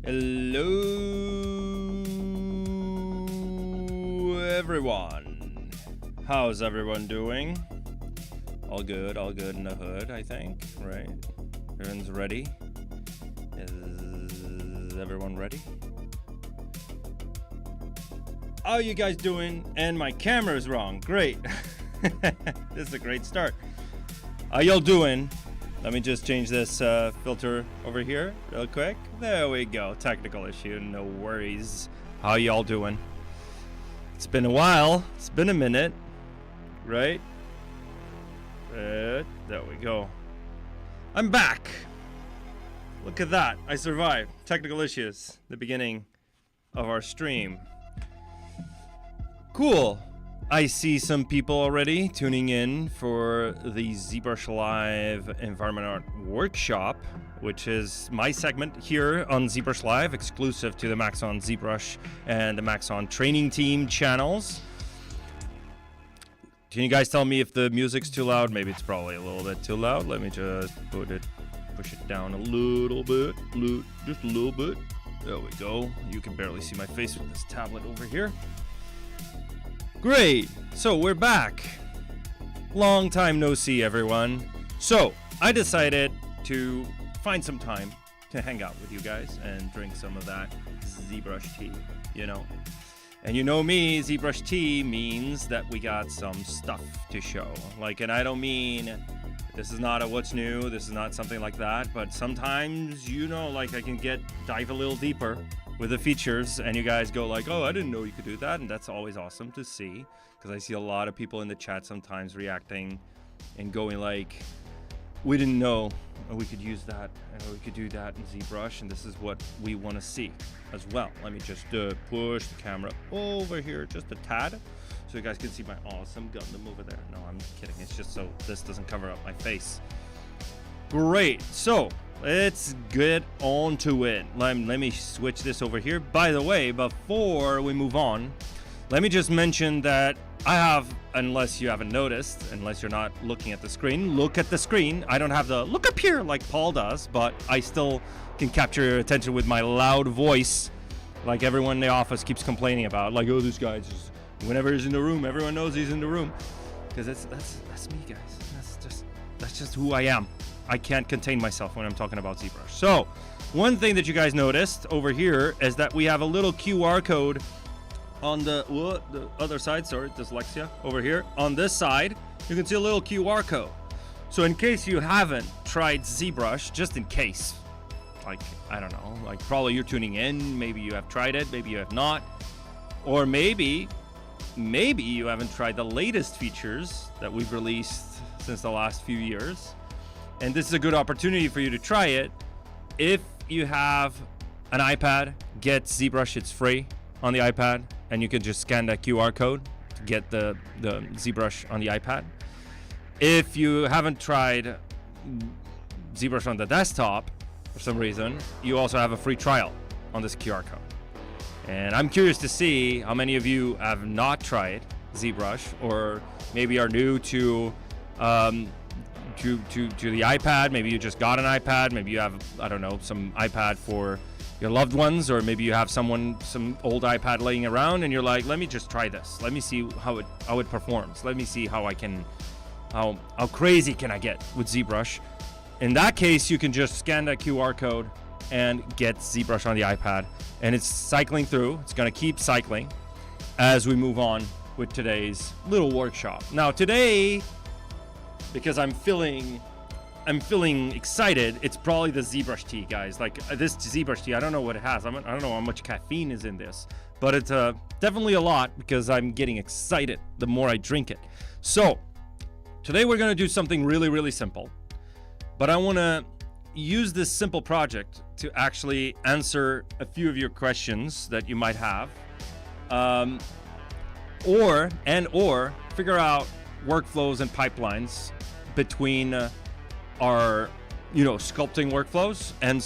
Hello, everyone. How's everyone doing? All good in the hood, I think, right? Everyone's ready? Is everyone ready? How you guys doing? And my camera's wrong. Great. This is a great start. How y'all doing? Let me just change this filter over here real quick. There we go. Technical issue. No worries. How y'all doing? It's been a while. It's been a minute. Right? There we go. I'm back. Look at that. I survived. Technical issues. The beginning of our stream. Cool. I see some people already tuning in for the ZBrush Live Environment Art Workshop, which is my segment here on ZBrush Live, exclusive to the Maxon ZBrush and the Maxon training team channels. Can you guys tell me if the music's too loud? Maybe it's probably a little bit too loud. Let me just push it down a little bit, just a little bit. There we go. You can barely see my face with this tablet over here. Great, so we're back. Long time no see, everyone. So I decided to find some time to hang out with you guys and drink some of that ZBrush tea, you know. And you know me, ZBrush tea means that we got some stuff to show. Like, and I don't mean, this is not a what's new, this is not something like that, but sometimes, you know, like I can dive a little deeper with the features and you guys go like, oh, I didn't know you could do that. And that's always awesome to see, because I see a lot of people in the chat sometimes reacting and going like, we didn't know we could use that and we could do that in ZBrush, and this is what we want to see as well. Let me just push the camera over here just a tad so you guys can see my awesome Gundam over there. No, I'm kidding. It's just so this doesn't cover up my face. Great. So let's get on to it. Let me switch this over here. By the way, before we move on, let me just mention that I have, unless you haven't noticed, unless you're not looking at the screen, look at the screen. I don't have the look up here like Paul does, but I still can capture your attention with my loud voice, like everyone in the office keeps complaining about. Like, oh, this guy just, whenever he's in the room, everyone knows he's in the room. Because that's me, guys. That's just who I am. I can't contain myself when I'm talking about ZBrush. So, one thing that you guys noticed over here is that we have a little QR code on the other side. Sorry, dyslexia. Over here, on this side, you can see a little QR code. So, in case you haven't tried ZBrush, just in case, like, I don't know, like probably you're tuning in, maybe you have tried it, maybe you have not, or maybe you haven't tried the latest features that we've released since the last few years. And this is a good opportunity for you to try it. If you have an iPad, get ZBrush. It's free on the iPad, and you can just scan that QR code to get the ZBrush on the iPad. If you haven't tried ZBrush on the desktop for some reason, you also have a free trial on this QR code. And I'm curious to see how many of you have not tried ZBrush, or maybe are new to the iPad. Maybe you just got an iPad. Maybe you have, I don't know, some iPad for your loved ones, or maybe you have some old iPad laying around and you're like, let me just try this. Let me see how it performs. Let me see how crazy can I get with ZBrush. In that case, you can just scan that QR code and get ZBrush on the iPad, and it's cycling through. It's going to keep cycling as we move on with today's little workshop. Now today, because I'm feeling excited, it's probably the ZBrush tea, guys. Like, this ZBrush tea, I don't know what it has. I don't know how much caffeine is in this, but it's definitely a lot, because I'm getting excited the more I drink it. So today we're going to do something really, really simple, but I want to use this simple project to actually answer a few of your questions that you might have, or figure out workflows and pipelines between our, sculpting workflows and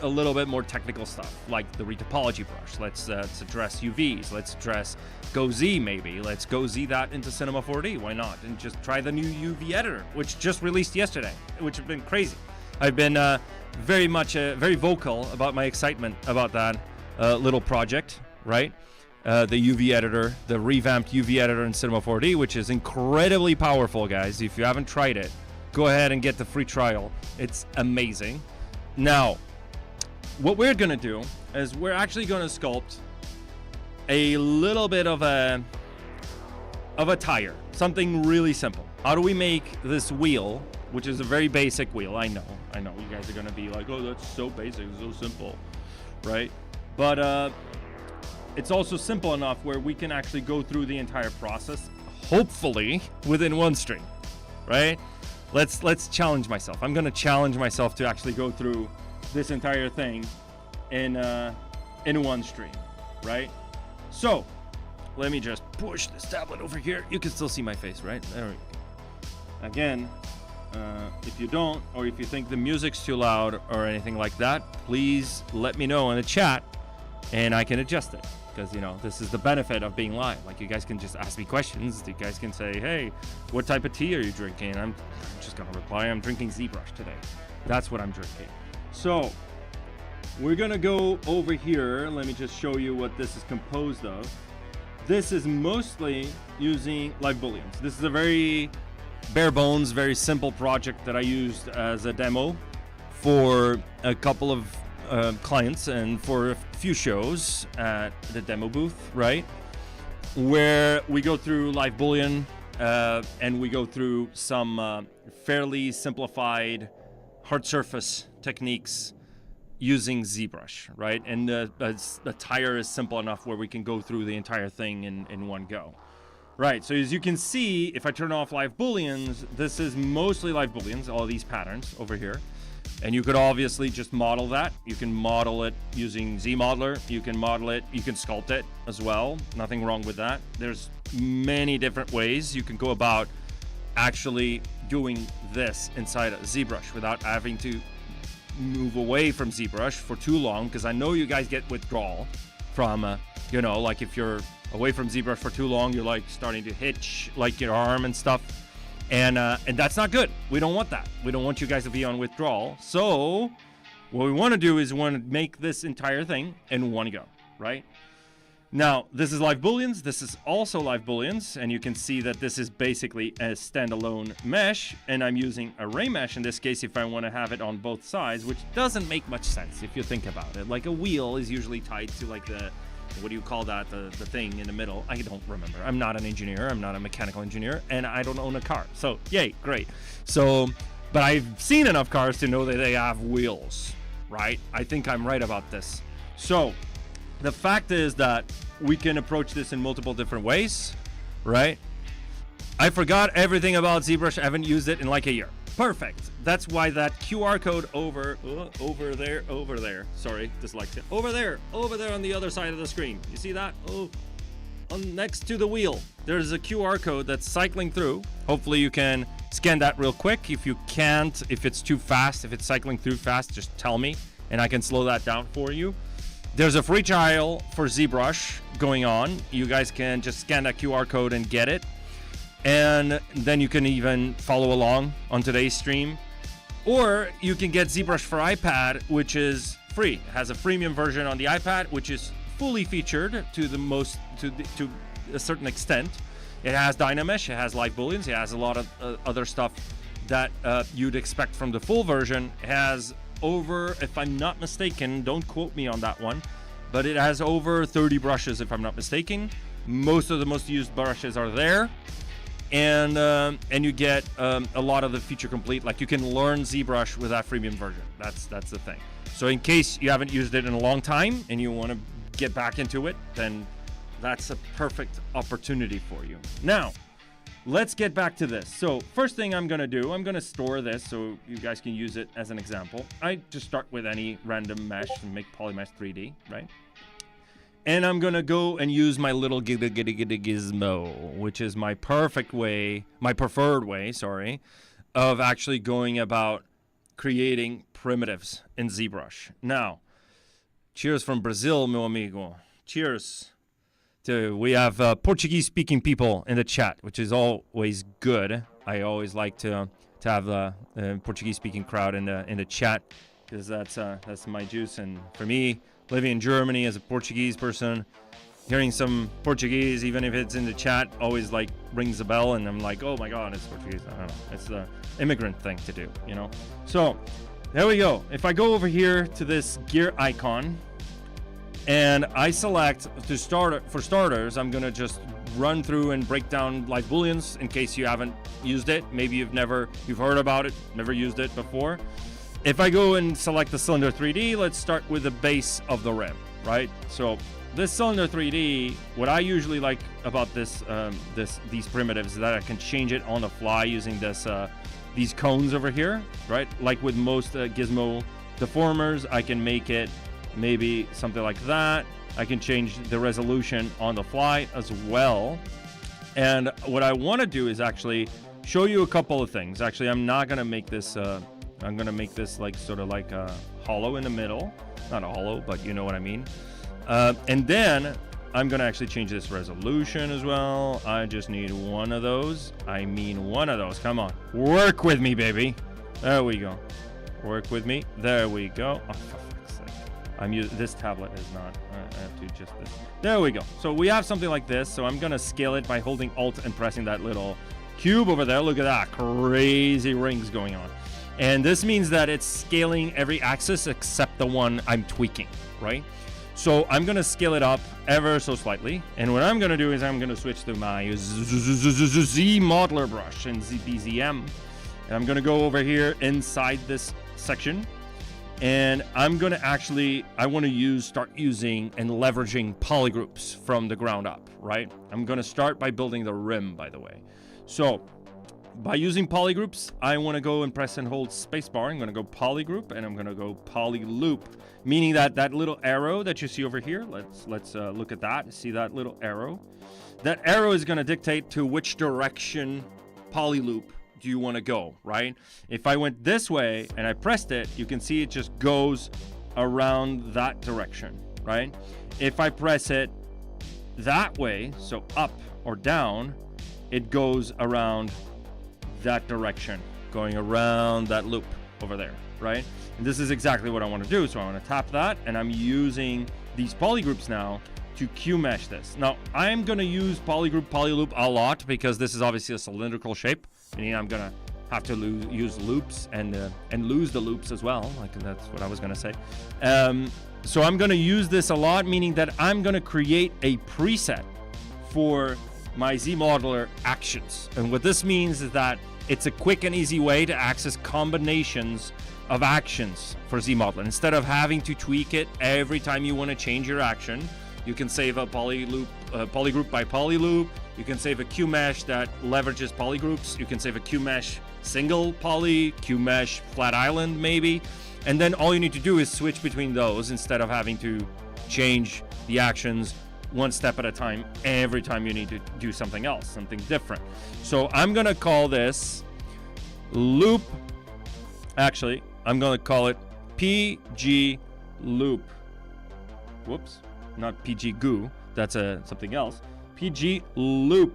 a little bit more technical stuff, like the retopology brush. Let's address UVs. Let's address GoZ maybe. Let's GoZ that into Cinema 4D. Why not? And just try the new UV editor, which just released yesterday, which has been crazy. I've been very vocal about my excitement about that little project, right? The UV editor, the revamped UV editor in Cinema 4D, which is incredibly powerful, guys. If you haven't tried it, go ahead and get the free trial. It's amazing. Now, what we're gonna do is we're actually gonna sculpt a little bit of a tire, something really simple. How do we make this wheel, which is a very basic wheel? I know, you guys are gonna be like, oh, that's so basic, it's so simple, right? But it's also simple enough where we can actually go through the entire process, hopefully within one stream, right? Let's challenge myself. I'm gonna challenge myself to actually go through this entire thing in one stream, right? So let me just push this tablet over here. You can still see my face, right? There we go. Again, if you don't, or if you think the music's too loud or anything like that, please let me know in the chat and I can adjust it. Because, you know, this is the benefit of being live. Like, you guys can just ask me questions. You guys can say, hey, what type of tea are you drinking? I'm just going to reply, I'm drinking ZBrush today. That's what I'm drinking. So, we're going to go over here. Let me just show you what this is composed of. This is mostly using live booleans. This is a very bare bones, very simple project that I used as a demo for a couple of clients and for a few shows at the demo booth, right? Where we go through live boolean and we go through some fairly simplified hard surface techniques using ZBrush, right? And the tire is simple enough where we can go through the entire thing in one go. Right, so as you can see, if I turn off live booleans, this is mostly live booleans, all these patterns over here. And you could obviously just model that. You can model it using ZModeler. You can model it, you can sculpt it as well. Nothing wrong with that. There's many different ways you can go about actually doing this inside of ZBrush without having to move away from ZBrush for too long, because I know you guys get withdrawal from, you know, like if you're away from ZBrush for too long, you're like starting to hitch like your arm and stuff. And that's not good. We don't want that. We don't want you guys to be on withdrawal. So what we want to do is we want to make this entire thing in one go, right? Now, this is live booleans. This is also live booleans. And you can see that this is basically a standalone mesh. And I'm using array mesh in this case if I want to have it on both sides, which doesn't make much sense if you think about it. Like a wheel is usually tied to like the, what do you call that? The thing in the middle. I don't remember. I'm not an engineer. I'm not a mechanical engineer. And I don't own a car. So, yay, great. So, but I've seen enough cars to know that they have wheels, right? I think I'm right about this. So, the fact is that we can approach this in multiple different ways, right? I forgot everything about ZBrush. I haven't used it in like a year. Perfect. That's why that QR code over there. Sorry, dyslexia. Over there on the other side of the screen. You see that? Oh, next to the wheel. There's a QR code that's cycling through. Hopefully you can scan that real quick. If you can't, if it's too fast, if it's cycling through fast, just tell me and I can slow that down for you. There's a free trial for ZBrush going on. You guys can just scan that QR code and get it. And then you can even follow along on today's stream. Or you can get ZBrush for iPad, which is free. It has a freemium version on the iPad, which is fully featured to a certain extent. It has Dynamesh, it has live booleans, it has a lot of other stuff that you'd expect from the full version. It has over, if I'm not mistaken, don't quote me on that one, but it has over 30 brushes if I'm not mistaken. Most of the most used brushes are there. And you get a lot of the feature complete. Like you can learn ZBrush with that freemium version. That's the thing. So in case you haven't used it in a long time and you want to get back into it, then that's a perfect opportunity for you. Now, let's get back to this. So first thing I'm going to do, I'm going to store this so you guys can use it as an example. I just start with any random mesh and make polymesh 3D, right? And I'm going to go and use my little gizmo, which is my preferred way, of actually going about creating primitives in ZBrush. Now, cheers from Brazil, meu amigo. Cheers. We have Portuguese-speaking people in the chat, which is always good. I always like to to have the Portuguese-speaking crowd in the chat, because that's my juice. And for me, living in Germany as a Portuguese person, hearing some Portuguese, even if it's in the chat, always like rings a bell, and I'm like, oh my God, it's Portuguese. I don't know. It's the immigrant thing to do, you know? So there we go. If I go over here to this gear icon and I select to start, for starters, I'm gonna just run through and break down like booleans in case you haven't used it. Maybe you've heard about it, never used it before. If I go and select the cylinder 3D, let's start with the base of the rim, right? So this cylinder 3D, what I usually like about these primitives is that I can change it on the fly using these cones over here, right? Like with most gizmo deformers, I can make it maybe something like that. I can change the resolution on the fly as well. And what I want to do is actually show you a couple of things. Actually, I'm not going to make this, I'm going to make this like sort of like a hollow in the middle. Not a hollow, but you know what I mean. And then I'm going to actually change this resolution as well. I just need one of those. I mean one of those. Come on. Work with me, baby. There we go. Work with me. There we go. Oh, for fuck's sake. I'm using this tablet is not. I have to adjust this. There we go. So we have something like this. So I'm going to scale it by holding Alt and pressing that little cube over there. Look at that. Crazy rings going on. And this means that it's scaling every axis except the one I'm tweaking, right? So I'm going to scale it up ever so slightly. And what I'm going to do is I'm going to switch to my Z modeler brush in BZM. And I'm going to go over here inside this section. And I'm going to actually, I want to start using and leveraging polygroups from the ground up, right? I'm going to start by building the rim, by the way. So by using polygroups, I want to go and press and hold spacebar. I'm going to go polygroup and I'm going to go polyloop, meaning that little arrow that you see over here. Let's look at that. See that little arrow? That arrow is going to dictate to which direction polyloop do you want to go, right? If I went this way and I pressed it, you can see it just goes around that direction, right? If I press it that way, so up or down, it goes around that direction, going around that loop over there, right? And this is exactly what I want to do. So I want to tap that, and I'm using these polygroups now to Q mesh this. Now I'm going to use polygroup polyloop a lot because this is obviously a cylindrical shape, meaning I'm going to have to use loops and lose the loops as well. Like that's what I was going to say. So I'm going to use this a lot, meaning that I'm going to create a preset for my Z modeler actions. And what this means is that it's a quick and easy way to access combinations of actions for Z modeler. Instead of having to tweak it every time you want to change your action, you can save a polygroup by polyloop. You can save a Q mesh that leverages polygroups. You can save a Q mesh single poly, Q mesh flat island maybe. And then all you need to do is switch between those instead of having to change the actions one step at a time every time you need to do something else, something different. So I'm going to call this loop. Actually, I'm going to call it PG loop. Whoops, not PG goo. That's something else. PG loop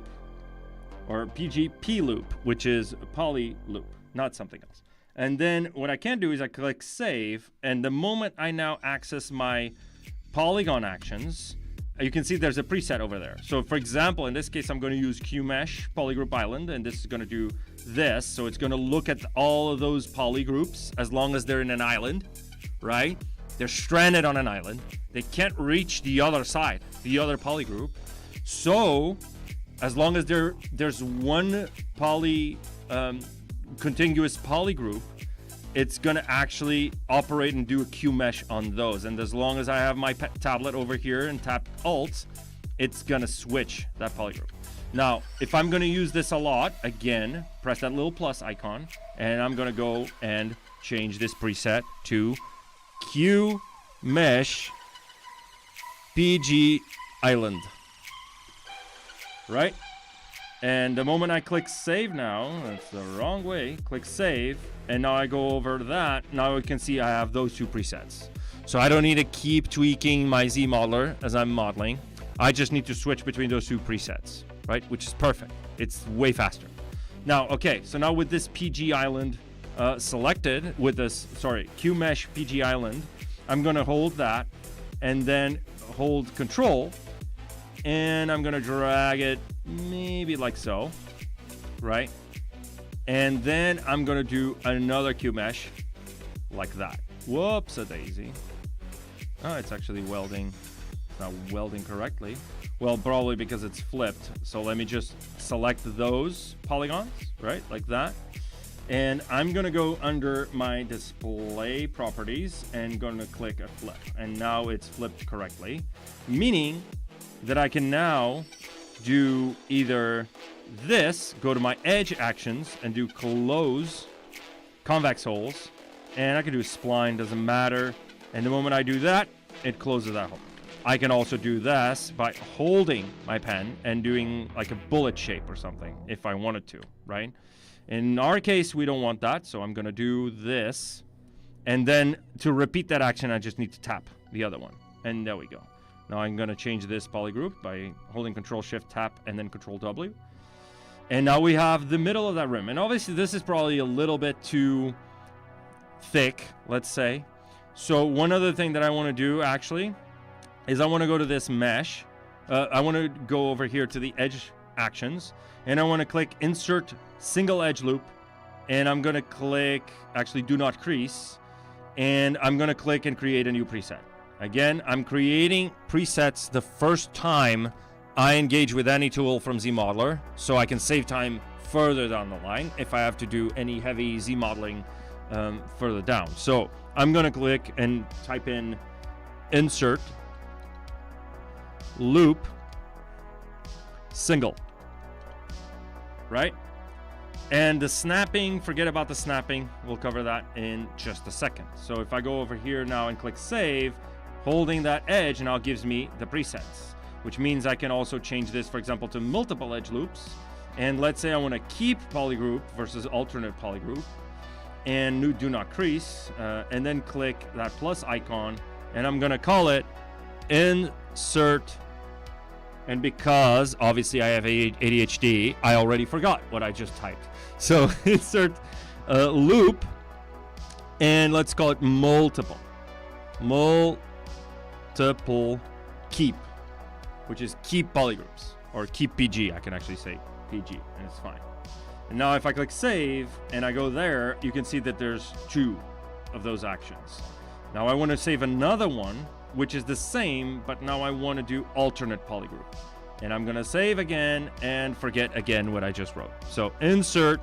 or PG P loop, which is poly loop, not something else. And then what I can do is I click save. And the moment I now access my polygon actions, you can see there's a preset over there. So for example, in this case, I'm going to use QMesh Polygroup Island, and this is going to do this. So it's going to look at all of those polygroups as long as they're in an island, right? They're stranded on an island. They can't reach the other side, the other polygroup. So as long as there's one contiguous polygroup, it's going to actually operate and do a Q mesh on those. And as long as I have my tablet over here and tap Alt, it's going to switch that polygroup. Now, if I'm going to use this a lot, again, press that little plus icon, and I'm going to go and change this preset to Q mesh PG Island. Right? And the moment I click save now, that's the wrong way, click save, and now I go over to that, now you can see I have those two presets. So I don't need to keep tweaking my Z modeler as I'm modeling. I just need to switch between those two presets, right? Which is perfect. It's way faster. Now, okay, so now with this PG island selected, with this, Q Mesh PG island, I'm gonna hold that and then hold Control, and I'm gonna drag it maybe like so, right? And then I'm gonna do another Q Mesh like that. Whoops a daisy. Oh, it's actually welding. It's not welding correctly. Well, probably because it's flipped. So let me just select those polygons, right? Like that. And I'm gonna go under my display properties and gonna click a flip. And now it's flipped correctly, meaning that I can now do either this, go to my edge actions and do close convex holes. And I can do a spline, doesn't matter. And the moment I do that, it closes that hole. I can also do this by holding my pen and doing like a bullet shape or something if I wanted to, right? In our case, we don't want that, so I'm gonna do this. And then to repeat that action, I just need to tap the other one. And there we go. Now I'm gonna change this polygroup by holding Control Shift Tap and then Control W. And now we have the middle of that rim. And obviously this is probably a little bit too thick, let's say. So one other thing that I wanna do actually is I wanna go to this mesh. I wanna go over here to the edge actions, and I wanna click Insert Single Edge Loop, and I'm gonna click, actually Do Not Crease, and I'm gonna click and create a new preset. Again, I'm creating presets the first time I engage with any tool from ZModeler, so I can save time further down the line if I have to do any heavy Z modeling further down. So I'm gonna click and type in Insert Loop Single, right? And the snapping, forget about the snapping. We'll cover that in just a second. So if I go over here now and click Save, holding that edge now gives me the presets, which means I can also change this, for example, to multiple edge loops. And let's say I want to keep polygroup versus alternate polygroup and do not crease, and then click that plus icon, and I'm gonna call it Insert. And because obviously I have ADHD, I already forgot what I just typed. So insert loop, and let's call it multiple keep, which is keep polygroups, or keep PG. I can actually say PG, and it's fine. And now if I click save and I go there, you can see that there's 2 of those actions. Now I want to save another one, which is the same, but now I want to do alternate polygroup. And I'm going to save again and forget again what I just wrote. So insert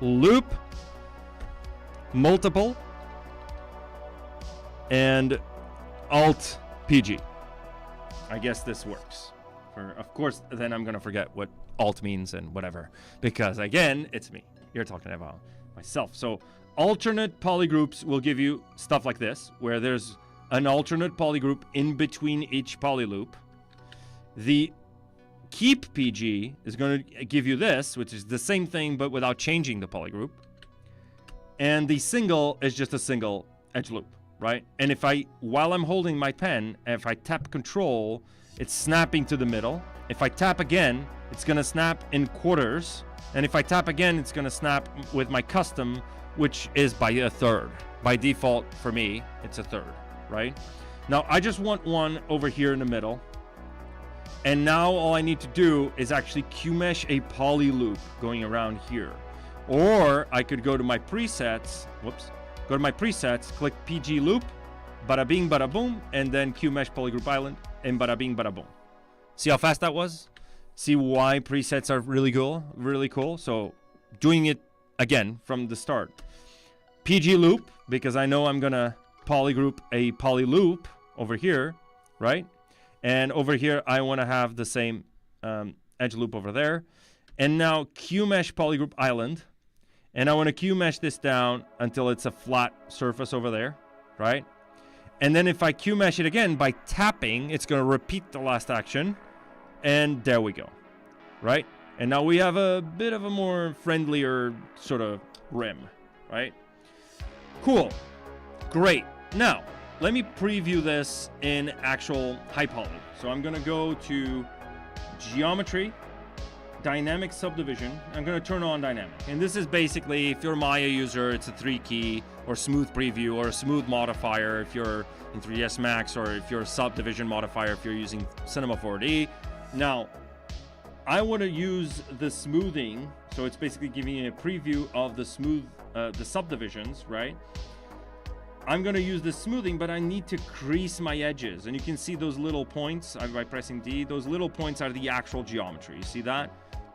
loop multiple and alt PG. I guess this works. Of course, then I'm going to forget what alt means and whatever, because again, it's me. You're talking about myself. So alternate polygroups will give you stuff like this, where there's an alternate polygroup in between each polyloop. The keep PG is going to give you this, which is the same thing but without changing the polygroup. And the single is just a single edge loop, right? And if while I'm holding my pen, if I tap Control, it's snapping to the middle. If I tap again, it's going to snap in quarters. And if I tap again, it's going to snap with my custom, which is by a third. By default, for me, it's a third, right? Now, I just want one over here in the middle. And now all I need to do is actually Q-mesh a poly loop going around here. Or I could go to my presets, go to my presets, click PG loop, bada bing, bada boom, and then Q-mesh polygroup island, and bada bing, bada boom. See how fast that was? See why presets are really cool? So doing it again from the start. PG loop, because I know I'm gonna polygroup a poly loop over here, right? And over here, I wanna have the same edge loop over there. And now Q-mesh polygroup island. And I wanna Q-mesh this down until it's a flat surface over there, right? And then if I Q-mesh it again by tapping, it's gonna repeat the last action. And there we go, right? And now we have a bit of a more friendlier sort of rim, right? Cool, great. Now, let me preview this in actual high poly. So I'm gonna go to Geometry, dynamic subdivision. I'm going to turn on dynamic. And this is basically, if you're a Maya user, it's a 3-key or smooth preview or a smooth modifier if you're in 3ds Max, or if you're a subdivision modifier if you're using Cinema 4D. Now, I want to use the smoothing, so it's basically giving you a preview of the smooth, the subdivisions, right? I'm going to use the smoothing, but I need to crease my edges. And you can see those little points by pressing D. Those little points are the actual geometry. You see that?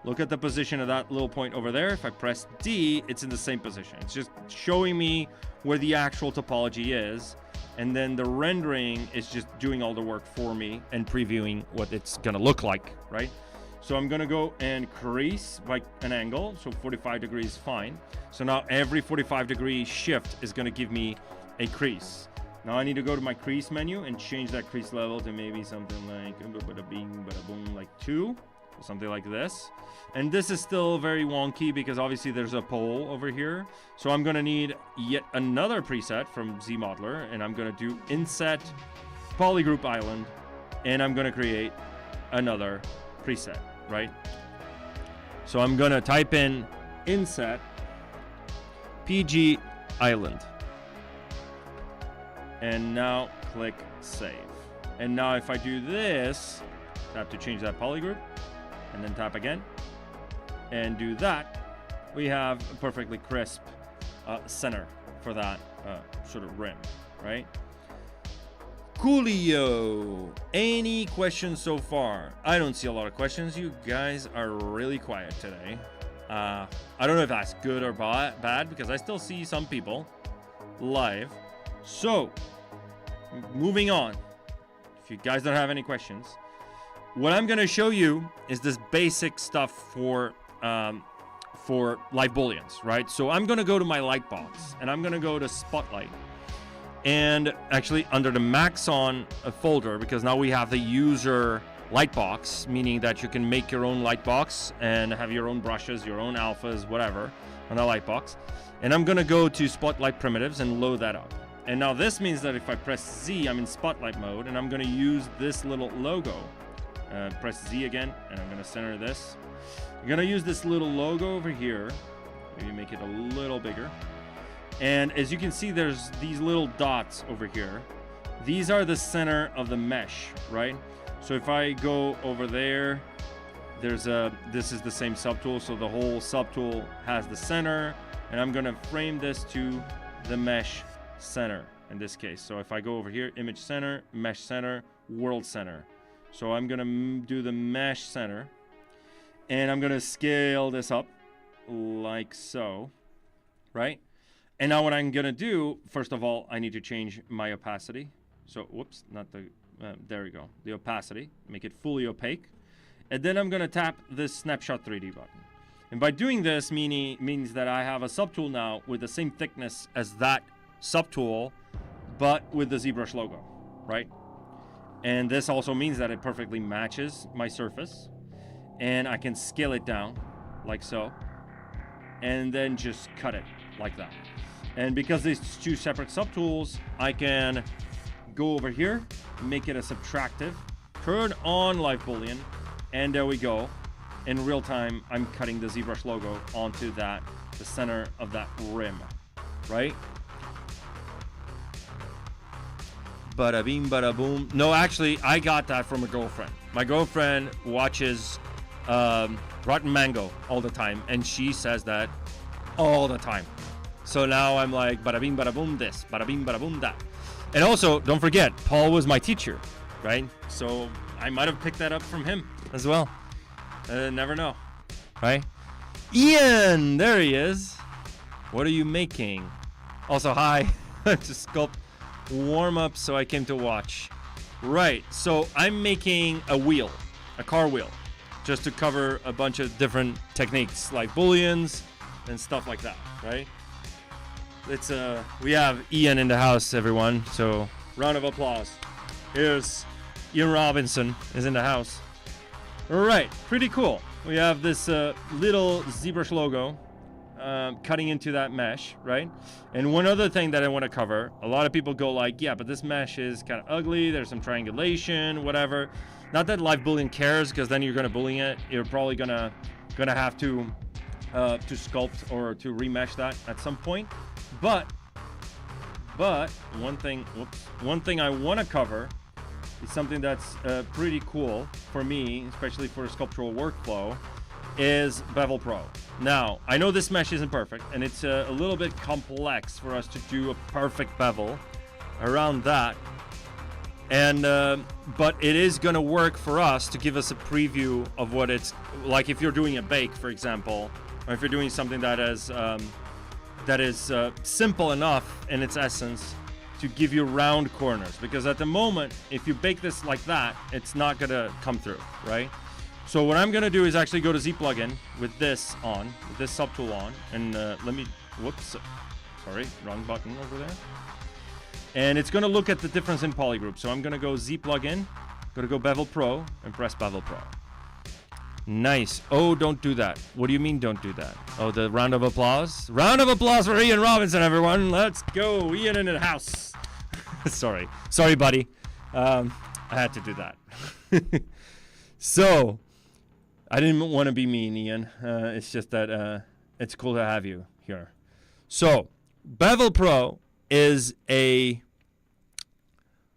Look at the position of that little point over there. If I press D, it's in the same position. It's just showing me where the actual topology is. And then the rendering is just doing all the work for me and previewing what it's going to look like, right? So I'm going to go and crease by an angle. So 45 degrees, fine. So now every 45-degree shift is going to give me a crease. Now I need to go to my crease menu and change that crease level to maybe something like bada bing, bada boom, like 2, or something like this. And this is still very wonky because obviously there's a pole over here. So I'm going to need yet another preset from ZModeler, and I'm going to do inset polygroup island, and I'm going to create another preset, right? So I'm going to type in inset PG island. And now click save. And now if I do this, tap to change that polygroup, and then tap again, and do that, we have a perfectly crisp center for that sort of rim, right? Coolio. Any questions so far? I don't see a lot of questions. You guys are really quiet today. I don't know if that's good or bad, because I still see some people live. So, moving on. If you guys don't have any questions, what I'm going to show you is this basic stuff for light booleans, right? So I'm going to go to my light box, and I'm going to go to Spotlight, and actually under the Maxon folder, because now we have the user light box, meaning that you can make your own light box and have your own brushes, your own alphas, whatever on the light box. And I'm going to go to Spotlight primitives and load that up. And now this means that if I press Z, I'm in Spotlight mode, and I'm going to use this little logo. Press Z again, and I'm going to center this. I'm going to use this little logo over here. Maybe make it a little bigger. And as you can see, there's these little dots over here. These are the center of the mesh, right? So if I go over there, this is the same subtool. So the whole subtool has the center, and I'm going to frame this to the mesh center in this case. So if I go over here, image center, mesh center, world center. So I'm going to do the mesh center, and I'm going to scale this up like so, right? And now what I'm going to do, first of all, I need to change my opacity. So, whoops, not the, there we go. The opacity, make it fully opaque. And then I'm going to tap this Snapshot 3D button. And by doing this, means that I have a subtool now with the same thickness as that subtool, but with the ZBrush logo, right? And this also means that it perfectly matches my surface, and I can scale it down like so, and then just cut it like that. And because these two separate subtools, I can go over here, make it a subtractive, turn on Live Boolean, and there we go. In real time, I'm cutting the ZBrush logo onto the center of that rim, right? Bada bing, bada boom. No, actually, I got that from a girlfriend. My girlfriend watches Rotten Mango all the time, and she says that all the time. So now I'm like, bada bing, bada boom, this, bada bing, bada boom, that. And also, don't forget, Paul was my teacher, right? So I might have picked that up from him as well. Never know, right? Ian, there he is. What are you making? Also, hi. Just sculpt warm up, so I came to watch. Right, so I'm making a wheel, a car wheel, just to cover a bunch of different techniques like booleans and stuff like that, right? It's we have Ian in the house, everyone, so round of applause. Here's Ian Robinson is in the house. All right, pretty cool. We have this little ZBrush logo cutting into that mesh, right? And one other thing that I want to cover, a lot of people go like, yeah, but this mesh is kind of ugly, there's some triangulation, whatever. Not that Live Boolean cares, because then you're going to boolean it. You're probably going to gonna have to sculpt or to remesh that at some point. But one thing I want to cover is something that's pretty cool for me, especially for a sculptural workflow, is Bevel Pro. Now, I know this mesh isn't perfect, and it's a little bit complex for us to do a perfect bevel around that. And but it is going to work for us to give us a preview of what it's like if you're doing a bake, for example, or if you're doing something that is simple enough in its essence to give you round corners. Because at the moment, if you bake this like that, it's not going to come through, right? So what I'm going to do is actually go to Z plugin with this on, with this subtool on, and let me, whoops, sorry, wrong button over there. And it's going to look at the difference in polygroup. So I'm going to go Z plugin, going to go Bevel Pro, and press Bevel Pro. Nice. Oh, don't do that. What do you mean don't do that? Oh, the round of applause? Round of applause for Ian Robinson, everyone. Let's go. Ian in the house. Sorry, buddy. I had to do that. So, I didn't want to be mean, Ian. It's just that it's cool to have you here. So, Bevel Pro is a...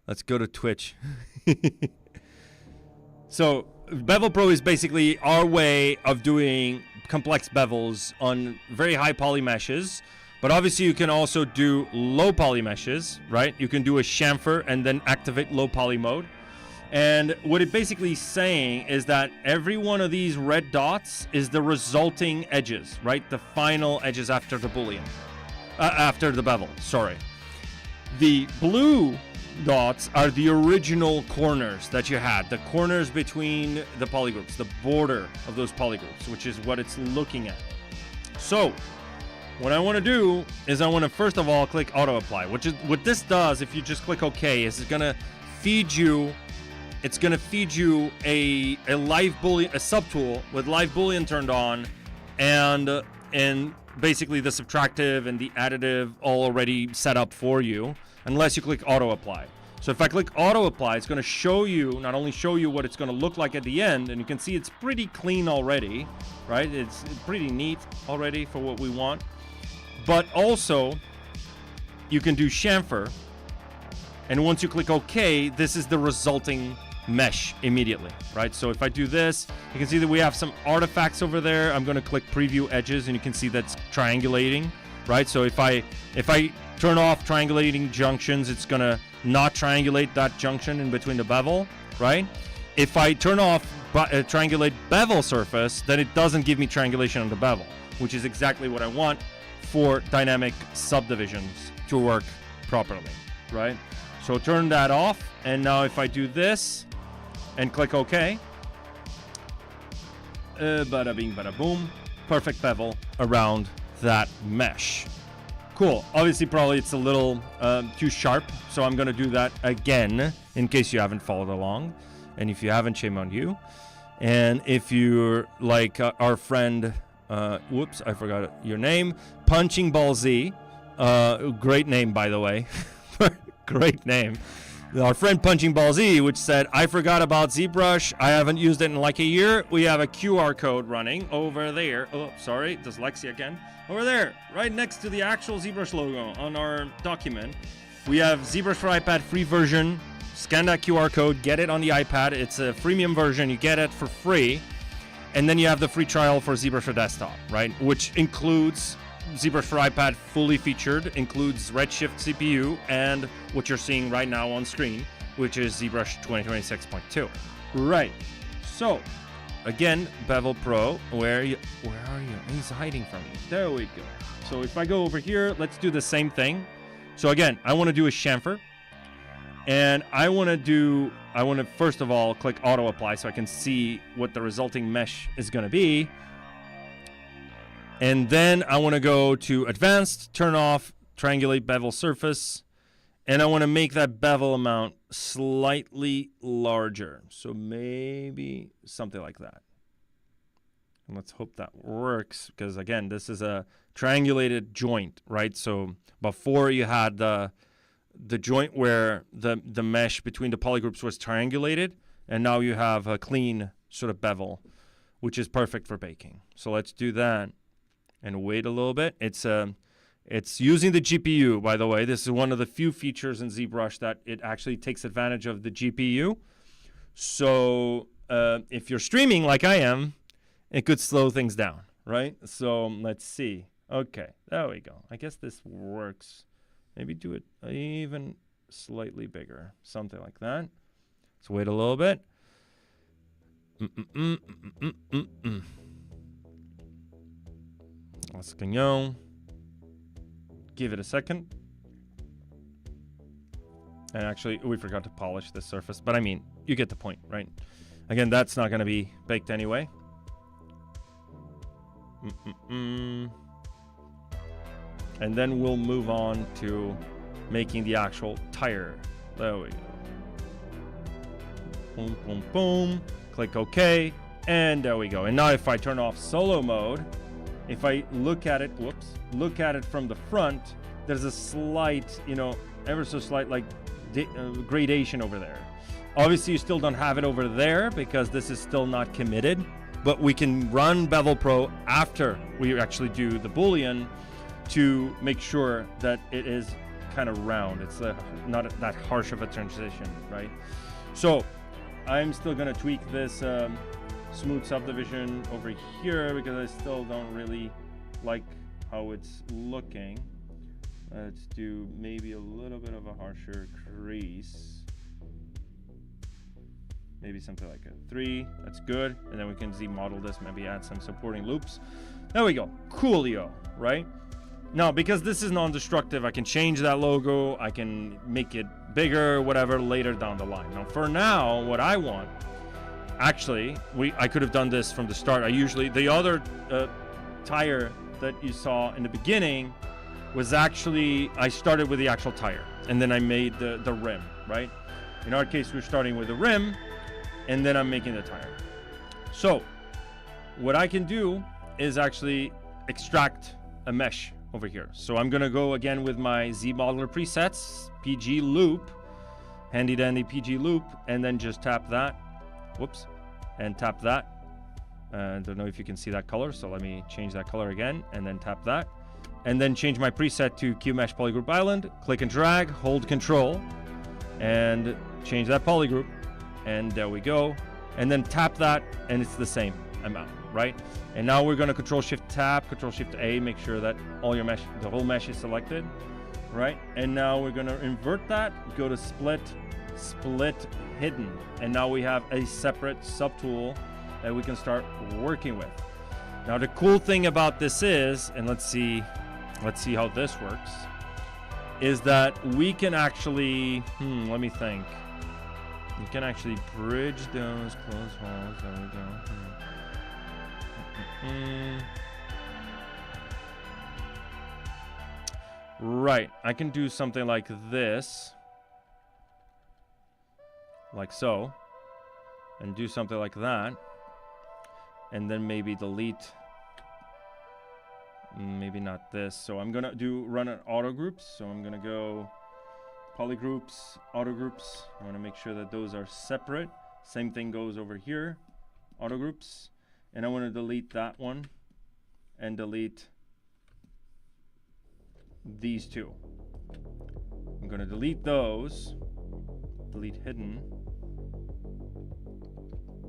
Let's go to Twitch. So, Bevel Pro is basically our way of doing complex bevels on very high poly meshes. But obviously, you can also do low poly meshes, right? You can do a chamfer and then activate low poly mode. And what it basically is saying is that every one of these red dots is the resulting edges, right? The final edges after the boolean, after the bevel, sorry. The blue dots are the original corners that you had, the corners between the polygroups, the border of those polygroups, which is what it's looking at. So what I want to do is I want to first of all click auto apply, which is what this does. If you just click OK, is it's going to feed you. It's going to feed you a live boolean, a subtool with live boolean turned on, and basically the subtractive and the additive all already set up for you, unless you click auto apply. So if I click auto apply, it's going to show you, not only show you what it's going to look like at the end, and you can see it's pretty clean already, right? It's pretty neat already for what we want. But also, you can do chamfer, and once you click OK, this is the resulting mesh immediately, right? So if I do this, you can see that we have some artifacts over there. I'm going to click preview edges, and you can see that's triangulating, right? So if I turn off triangulating junctions, it's going to not triangulate that junction in between the bevel, right? If I turn off triangulate bevel surface, then it doesn't give me triangulation on the bevel, which is exactly what I want for dynamic subdivisions to work properly, right? So turn that off, and now if I do this and click OK, bada bing, bada boom, perfect bevel around that mesh. Cool. Obviously, probably it's a little too sharp, so I'm going to do that again in case you haven't followed along. And if you haven't, shame on you. And if you're like our friend, whoops, I forgot your name, Punching Ball Z, great name, by the way. Great name. Our friend Punching Ball Z, which said, I forgot about ZBrush. I haven't used it in like a year. We have a QR code running over there. Oh, sorry, dyslexia again. Over there, right next to the actual ZBrush logo on our document. We have ZBrush for iPad free version. Scan that QR code, get it on the iPad. It's a freemium version. You get it for free. And then you have the free trial for ZBrush for desktop, right? Which includes ZBrush for iPad fully featured, includes Redshift CPU and what you're seeing right now on screen, which is ZBrush 2026.2. Right. So, again, Bevel Pro, where are you? He's hiding from me. There we go. So if I go over here, let's do the same thing. So again, I want to do a chamfer, and I want to first of all click auto apply so I can see what the resulting mesh is going to be. And then I want to go to advanced, turn off, triangulate bevel surface, and I want to make that bevel amount slightly larger. So maybe something like that. And let's hope that works, because again, this is a triangulated joint, right? So before you had the joint where the mesh between the polygroups was triangulated, and now you have a clean sort of bevel which is perfect for baking. So let's do that and wait a little bit. It's using the GPU, by the way. This is one of the few features in ZBrush that it actually takes advantage of the GPU. So if you're streaming like I am, it could slow things down, right? So let's see. Okay, there we go. I guess this works. Maybe do it even slightly bigger, something like that. Let's wait a little bit. Let's go. Give it a second. And actually, we forgot to polish this surface, but I mean, you get the point, right? Again, that's not going to be baked anyway. And then we'll move on to making the actual tire. There we go. Boom, boom, boom. Click OK. And there we go. And now if I turn off solo mode, if I look at it, look at it from the front, there's a slight, ever so slight like gradation over there. Obviously, you still don't have it over there because this is still not committed, but we can run Bevel Pro after we actually do the Boolean to make sure that it is kind of round. It's not that harsh of a transition, right? So I'm still going to tweak this smooth subdivision over here because I still don't really like how it's looking. Let's do maybe a little bit of a harsher crease. Maybe something like a 3. That's good. And then we can Z-model this, maybe add some supporting loops. There we go. Coolio, right? Now, because this is non-destructive, I can change that logo. I can make it bigger, whatever, later down the line. Now, for now, what I want, actually, I could have done this from the start. The other tire that you saw in the beginning was actually, I started with the actual tire, and then I made the rim, right? In our case, we're starting with the rim, and then I'm making the tire. So what I can do is actually extract a mesh over here. So I'm gonna go again with my Z modeler presets, PG loop, handy dandy PG loop, and then just tap that, and tap that. I don't know if you can see that color, so let me change that color again, and then tap that, and then change my preset to QMesh Polygroup Island, click and drag, hold Control, and change that polygroup, and there we go, and then tap that, and it's the same amount, right? And now we're going to Control Shift Tab, Control Shift A, make sure that all your mesh, the whole mesh is selected, right? And now we're going to invert that, go to Split, Hidden, and now we have a separate subtool that we can start working with. Now the cool thing about this is, and let's see how this works, is that we can actually, let me think. You can actually bridge those closed holes. There we go. Right, I can do something like this. Like so. And do something like that. And then maybe delete. Maybe not this. So I'm gonna run an auto groups. So I'm gonna go polygroups, auto groups. I want to make sure that those are separate. Same thing goes over here, auto groups. And I want to delete that one and delete these two. I'm going to delete those, delete hidden.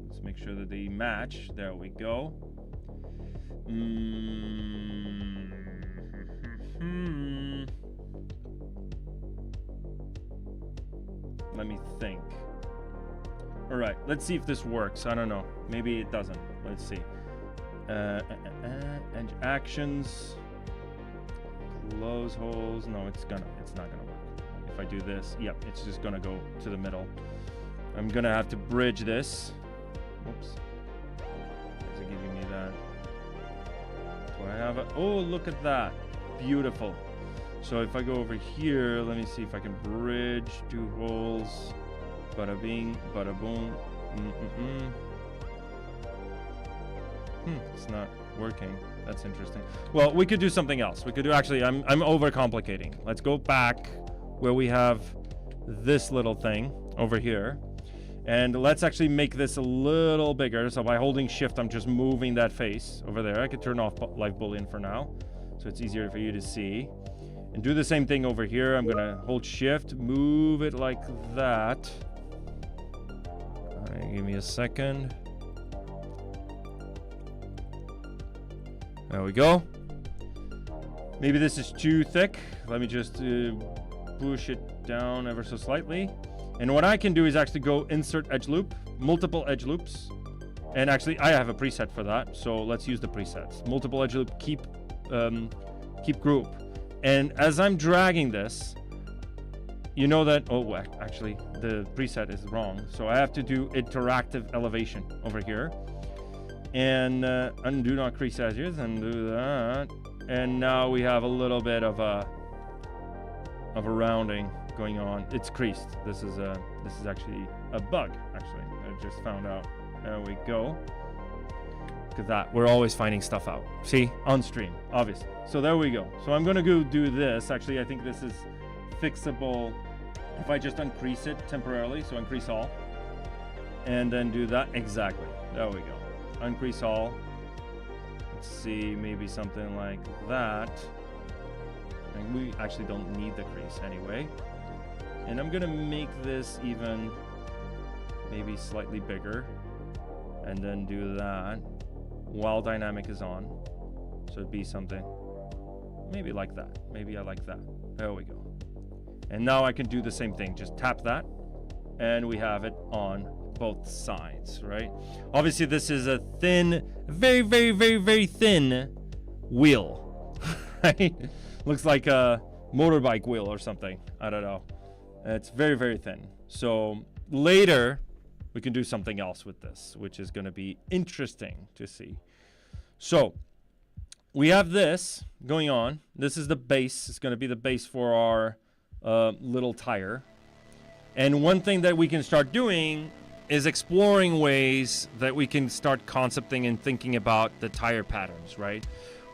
Let's make sure that they match. There we go. Let me think. All right, let's see if this works. I don't know. Maybe it doesn't. Let's see. And actions. Close holes. No, it's not gonna work. If I do this, yep, it's just gonna go to the middle. I'm gonna have to bridge this. Whoops. Is it giving me that? Do I have it? Oh, look at that. Beautiful. So if I go over here, let me see if I can bridge 2 holes. Bada bing, bada boom. It's not working. That's interesting. Well, we could do something else. We could do, actually, I'm overcomplicating. Let's go back where we have this little thing over here. And let's actually make this a little bigger. So by holding shift, I'm just moving that face over there. I could turn off live boolean for now, so it's easier for you to see. And do the same thing over here. I'm gonna hold shift, move it like that. All right, give me a second. There we go. Maybe this is too thick. Let me just push it down ever so slightly. And what I can do is actually go insert edge loop, multiple edge loops. And actually, I have a preset for that. So let's use the presets. Multiple edge loop, keep group. And as I'm dragging this, you know that, oh, actually, the preset is wrong. So I have to do interactive elevation over here. And undo not crease edges, undo that. And now we have a little bit of a rounding going on. It's creased. This is actually a bug, actually. I just found out. There we go. Look at that. We're always finding stuff out. See? On stream, obviously. So there we go. So I'm gonna go do this. Actually, I think this is fixable if I just uncrease it temporarily. So uncrease all. And then do that. Exactly. There we go. Uncrease all. Let's see, maybe something like that. And we actually don't need the crease anyway. And I'm gonna make this even maybe slightly bigger, and then do that while dynamic is on. So it'd be something maybe like that. Maybe I like that. There we go. And now I can do the same thing. Just tap that, and we have it on both sides, right? Obviously, this is a thin, very, very, very, very thin wheel, right? Looks like a motorbike wheel or something. I don't know. It's very, very thin. So later, we can do something else with this, which is going to be interesting to see. So we have this going on. This is the base. It's going to be the base for our little tire. And one thing that we can start doing is exploring ways that we can start concepting and thinking about the tire patterns, right?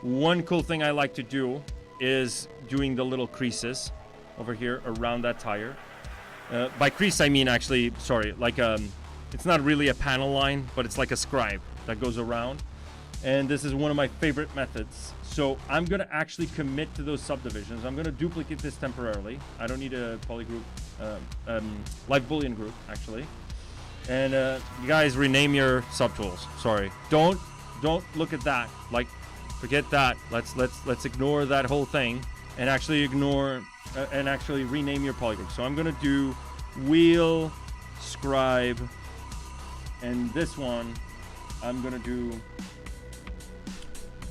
One cool thing I like to do is doing the little creases over here around that tire. By crease, I mean actually, sorry, like it's not really a panel line, but it's like a scribe that goes around. And this is one of my favorite methods. So I'm gonna actually commit to those subdivisions. I'm gonna duplicate this temporarily. I don't need a polygroup, live boolean group actually. And you guys rename your subtools. Sorry, don't look at that. Like, forget that. Let's ignore that whole thing and actually ignore and actually rename your polygroup. So I'm gonna do wheel, scribe, and this one I'm gonna do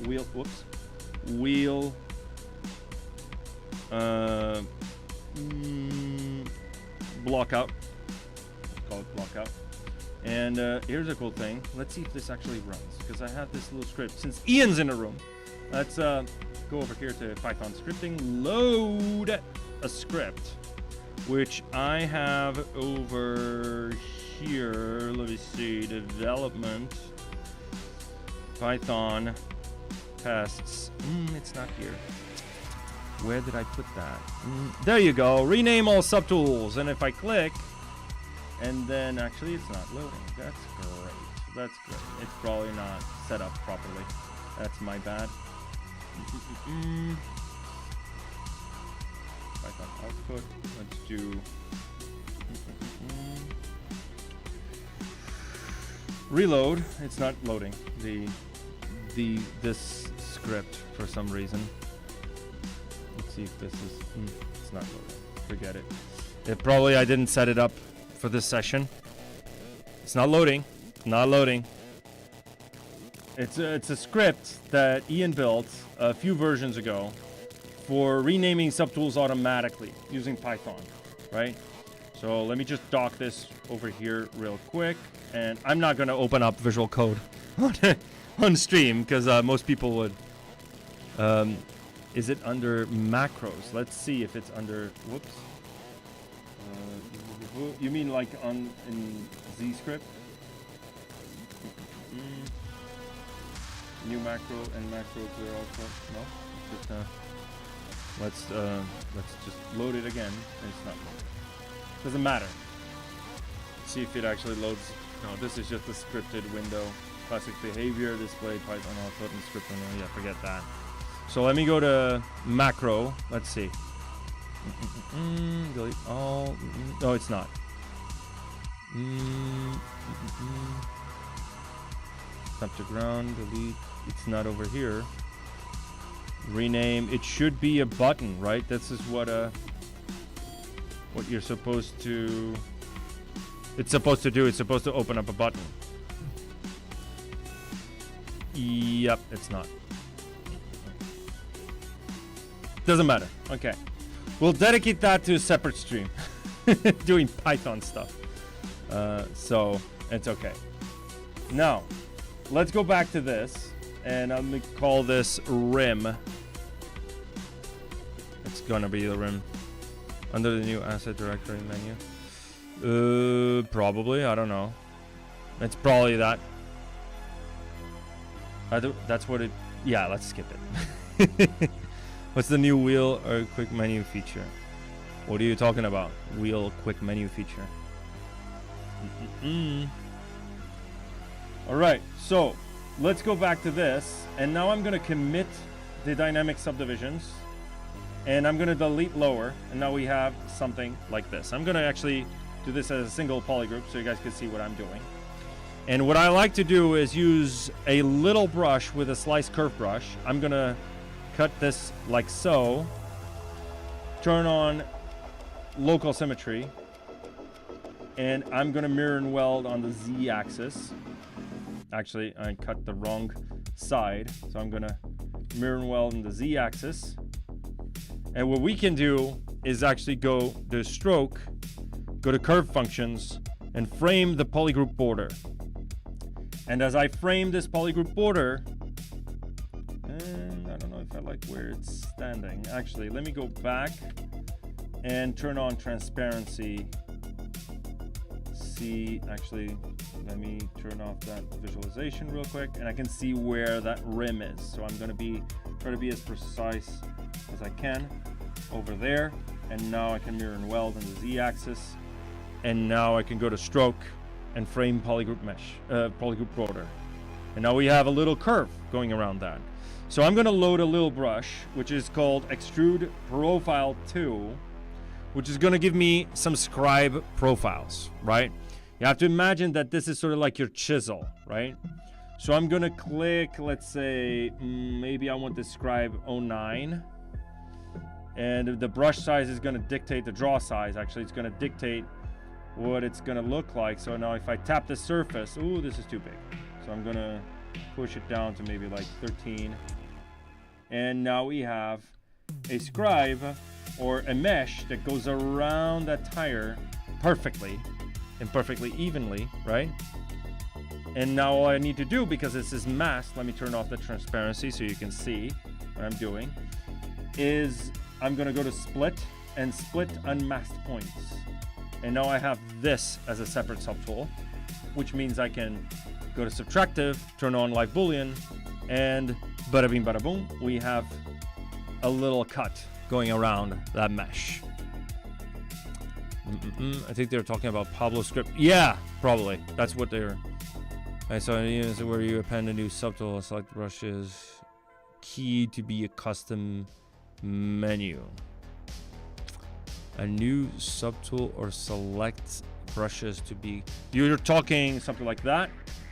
wheel. Whoops, wheel. Block out. Let's call it block out. And here's a cool thing. Let's see if this actually runs, because I have this little script. Since Ian's in the room, let's go over here to Python scripting, load a script, which I have over here. Let me see, development, Python tests. It's not here. Where did I put that? There you go. Rename all subtools. And if I click, and then actually it's not loading. That's great. That's great. It's probably not set up properly. That's my bad. Python output. Let's do reload. It's not loading this script for some reason. Let's see if this is. It's not loading. Forget it. Probably I didn't set it up for this session. It's not loading. Not loading. It's a script that Ian built a few versions ago for renaming subtools automatically using Python, right? So let me just dock this over here real quick, and I'm not going to open up Visual Code on stream because most people would. Is it under macros? Let's see if it's under. Whoops. You mean like in Z script? New macro and macro clear output? No. Let's just load it again. It's not loading. Doesn't matter. see if it actually loads. No, this is just a scripted window. Classic behavior, display, Python output, and script window. Yeah, forget that. So let me go to macro. Let's see. Delete all. No, it's not. Up to ground, delete. It's not over here. Rename. It should be a button, right? This is what you're supposed to. It's supposed to do. It's supposed to open up a button. Yep, it's not. Doesn't matter. Okay. We'll dedicate that to a separate stream. Doing Python stuff. So it's okay. Now, let's go back to this. And I'm going to call this rim. It's going to be the rim. Under the new asset directory menu. Probably. I don't know. It's probably that. That's what it. Yeah, let's skip it. What's the new wheel or quick menu feature? What are you talking about? Wheel quick menu feature. All right, so let's go back to this. And now I'm going to commit the dynamic subdivisions. And I'm going to delete lower. And now we have something like this. I'm going to actually do this as a single polygroup so you guys can see what I'm doing. And what I like to do is use a little brush with a slice curve brush. I'm going to cut this like so. Turn on local symmetry. And I'm going to mirror and weld on the Z-axis. Actually, I cut the wrong side. So I'm going to mirror and weld on the Z-axis. And what we can do is actually go to stroke, go to curve functions, and frame the polygroup border. And as I frame this polygroup border, and I don't know if I like where it's standing. Actually, let me go back and turn on transparency. See, actually, let me turn off that visualization real quick, and I can see where that rim is. So I'm going to try to be as precise as I can over there. And now I can mirror and weld on the Z-axis. And now I can go to stroke and frame polygroup mesh, polygroup border. And now we have a little curve going around that. So I'm going to load a little brush, which is called Extrude Profile 2, which is going to give me some scribe profiles, right? You have to imagine that this is sort of like your chisel, right? So I'm going to click, let's say, maybe I want the scribe 09. And the brush size is going to dictate the draw size. Actually, it's going to dictate what it's going to look like. So now if I tap the surface, ooh, this is too big. So I'm going to push it down to maybe like 13. And now we have a scribe or a mesh that goes around that tire perfectly and perfectly evenly, right? And now all I need to do, because this is masked, let me turn off the transparency so you can see what I'm doing, is I'm going to go to split and split unmasked points. And now I have this as a separate subtool, which means I can go to subtractive, turn on live boolean, and bada bing bada boom, we have a little cut going around that mesh. I think they're talking about Pablo script. Yeah, probably. That's what they're. I saw it where you append a new subtool, select brushes, key to be a custom menu. A new subtool or select brushes to be. You're talking something like that,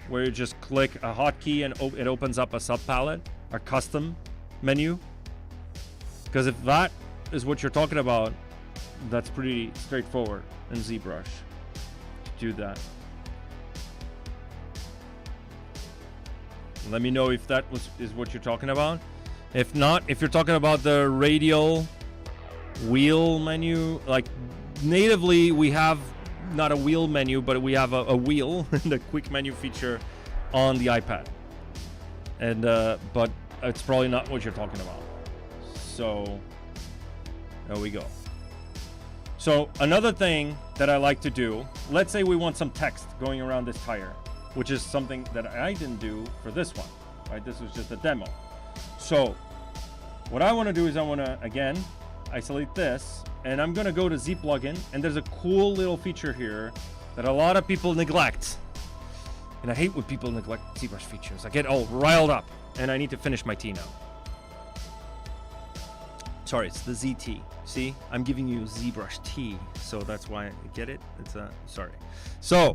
where you just click a hotkey and it opens up a subpalette, a custom menu. Because if that is what you're talking about, that's pretty straightforward in ZBrush to do that. Let me know if that is what you're talking about. If not, if you're talking about the radial wheel menu, like natively we have not a wheel menu, but we have a wheel, the quick menu feature on the iPad. And but it's probably not what you're talking about. So there we go. So another thing that I like to do, let's say we want some text going around this tire, which is something that I didn't do for this one, right? This was just a demo. So what I want to do is I want to, again, isolate this, and I'm going to go to Z plugin, and there's a cool little feature here that a lot of people neglect. And I hate when people neglect ZBrush features. I get all riled up, and I need to finish my tea now. Sorry, it's the ZT. See, I'm giving you ZBrush tea, so that's why I get it. It's sorry. So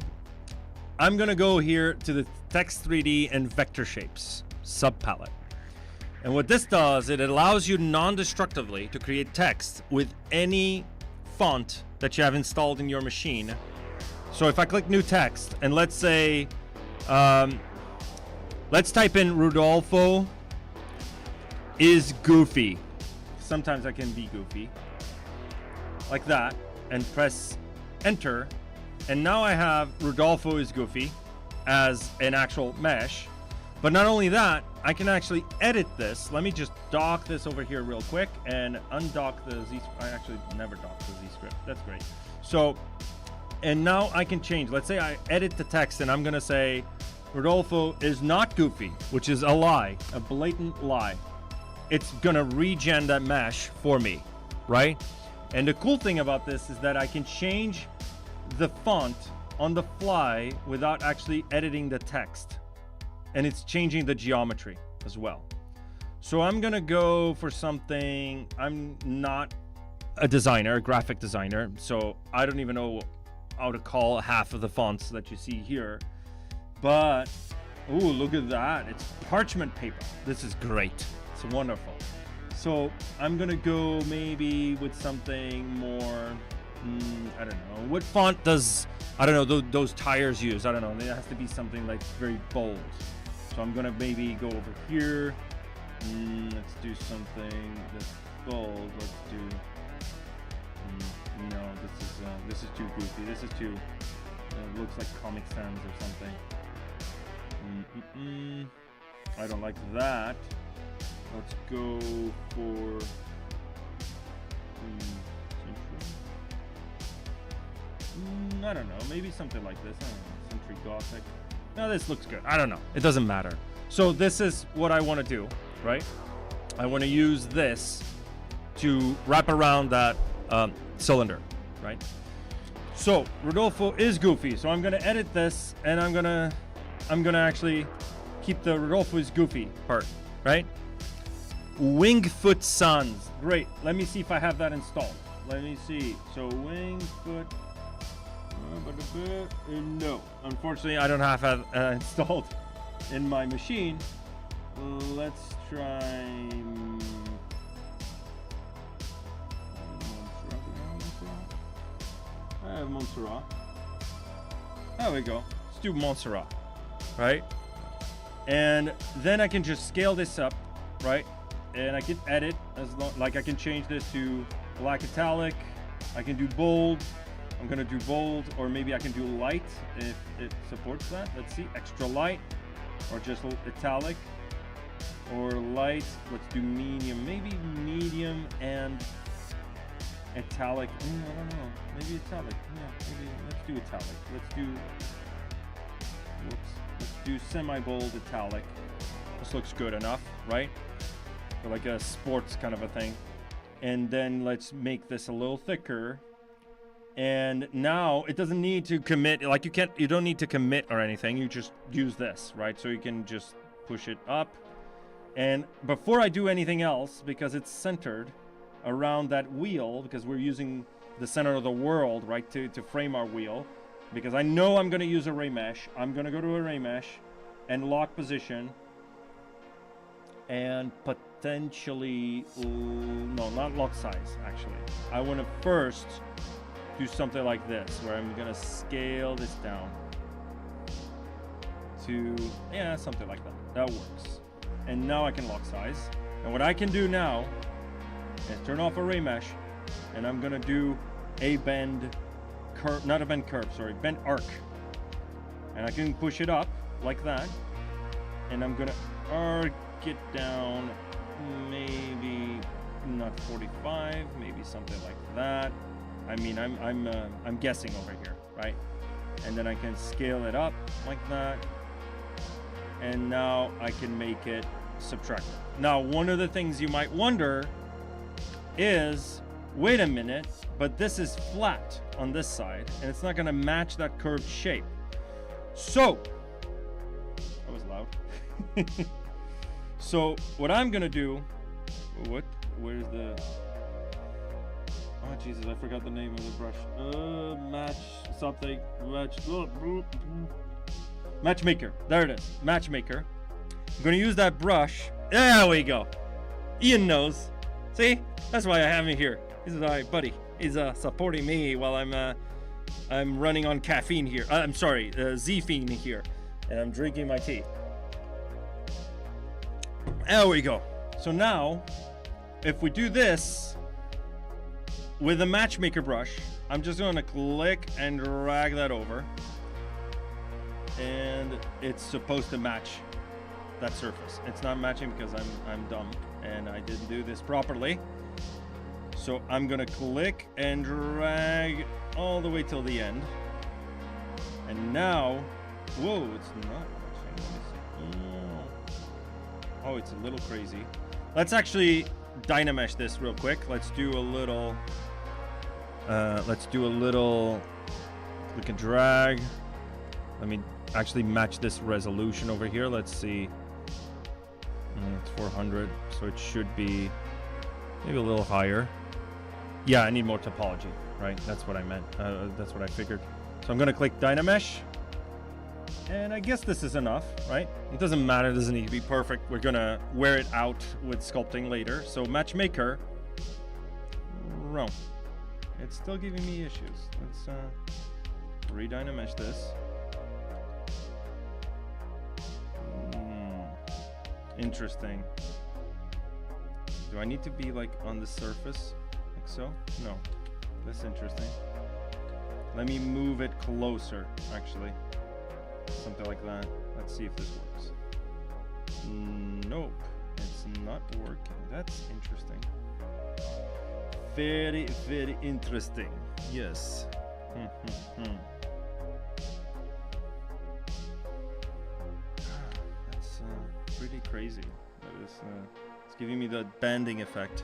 I'm gonna go here to the text 3D and vector shapes subpalette. And what this does, it allows you non-destructively to create text with any font that you have installed in your machine. So if I click new text, and let's say, let's type in Rodolfo is goofy. Sometimes I can be goofy. Like that, and press enter. And now I have Rodolfo is goofy as an actual mesh. But not only that, I can actually edit this. Let me just dock this over here real quick and undock the Z. I actually never docked the Z script. That's great. So, and now I can change. Let's say I edit the text and I'm gonna say Rodolfo is not goofy, which is a lie, a blatant lie. It's gonna regen that mesh for me, right? And the cool thing about this is that I can change the font on the fly without actually editing the text. And it's changing the geometry as well. So I'm gonna go for something. I'm not a designer, a graphic designer, so I don't even know how to call half of the fonts that you see here. But, ooh, look at that. It's parchment paper. This is great. It's wonderful. So I'm gonna go maybe with something more, I don't know. What font does, I don't know, those tires use? I don't know. It has to be something like very bold. So I'm gonna maybe go over here. Let's do something that's bold. Let's do. No, this is too goofy. This is too. Looks like Comic Sans or something. I don't like that. Let's go for. I don't know. Maybe something like this. I don't know. Century Gothic. No, this looks good. I don't know. It doesn't matter. So this is what I want to do, right? I want to use this to wrap around that cylinder, right? So Rodolfo is goofy. So I'm going to edit this, and I'm gonna actually keep the Rodolfo is goofy part, right? Wingfoot Sons. Great. Let me see if I have that installed. Let me see. So Wingfoot. No, unfortunately I don't have that installed in my machine. Let's try I have Montserrat. There we go. Let's do Montserrat, right? And then I can just scale this up, right? And I can edit as long, like I can change this to black italic. I can do bold. I'm gonna do bold, or maybe I can do light if it supports that. Let's see, extra light, or just italic, or light. Let's do medium, maybe medium and italic. I don't know, maybe italic. Yeah, maybe let's do italic. Let's do semi-bold italic. This looks good enough, right? For like a sports kind of a thing. And then let's make this a little thicker. And now it doesn't need to commit, like you don't need to commit or anything. You just use this, right? So you can just push it up. And before I do anything else, because it's centered around that wheel, because we're using the center of the world, right, to frame our wheel, because I know I'm going to use array mesh. I'm going to go to array mesh and lock position, and potentially, no, not lock size, actually. I want to first do something like this, where I'm gonna scale this down to, yeah, something like that. That works. And now I can lock size. And what I can do now is turn off array mesh, and I'm gonna do a bend curve, not a bend curve, sorry, bend arc. And I can push it up like that, and I'm gonna arc it down, maybe not 45, maybe something like that. I mean, I'm guessing over here, right? And then I can scale it up like that. And now I can make it subtractive. Now, one of the things you might wonder is, wait a minute, but this is flat on this side, and it's not gonna match that curved shape. So, that was loud. So, what I'm gonna do, where's the, oh Jesus, I forgot the name of the brush. Matchmaker, there it is, Matchmaker. I'm gonna use that brush, there we go. Ian knows, see, that's why I have him here. He's my buddy. He's supporting me while I'm running on caffeine here. I'm sorry, Z-fiend here, and I'm drinking my tea. There we go. So now, if we do this with a Matchmaker brush, I'm just gonna click and drag that over, and it's supposed to match that surface. It's not matching because I'm dumb and I didn't do this properly. So I'm gonna click and drag all the way till the end. And now, whoa, it's not matching. Oh, it's a little crazy. Let's actually Dynamesh this real quick. Let's do a little click and drag. Let me actually match this resolution over here. Let's see. It's 400, so it should be maybe a little higher. Yeah, I need more topology, right? That's what I meant. That's what I figured. So I'm gonna click Dynamesh, and I guess this is enough, right? It doesn't matter, it doesn't need to be perfect. We're gonna wear it out with sculpting later. So Matchmaker, wrong. It's still giving me issues. Let's re-Dynamesh this. Interesting. Do I need to be like on the surface? Like so? No. That's interesting. Let me move it closer, actually. Something like that. Let's see if this works. Nope. It's not working. That's interesting. Very, very interesting. Yes. That's pretty crazy. That is, it's giving me the banding effect.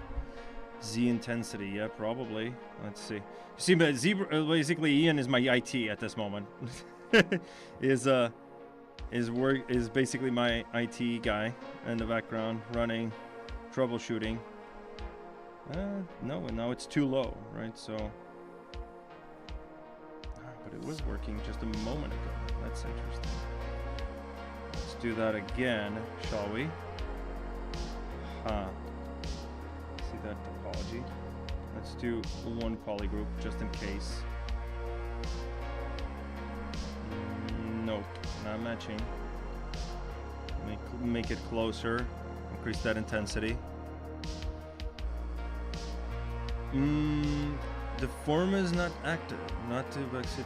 Z intensity, yeah, probably. Let's see. You see, but basically Ian is my IT at this moment. is basically my IT guy in the background running, troubleshooting. No, now it's too low, right? So, but it was working just a moment ago. That's interesting. Let's do that again, shall we? See that topology? Let's do one poly group just in case. Nope, not matching. Make it closer. Increase that intensity. The form is not active. Not to exit.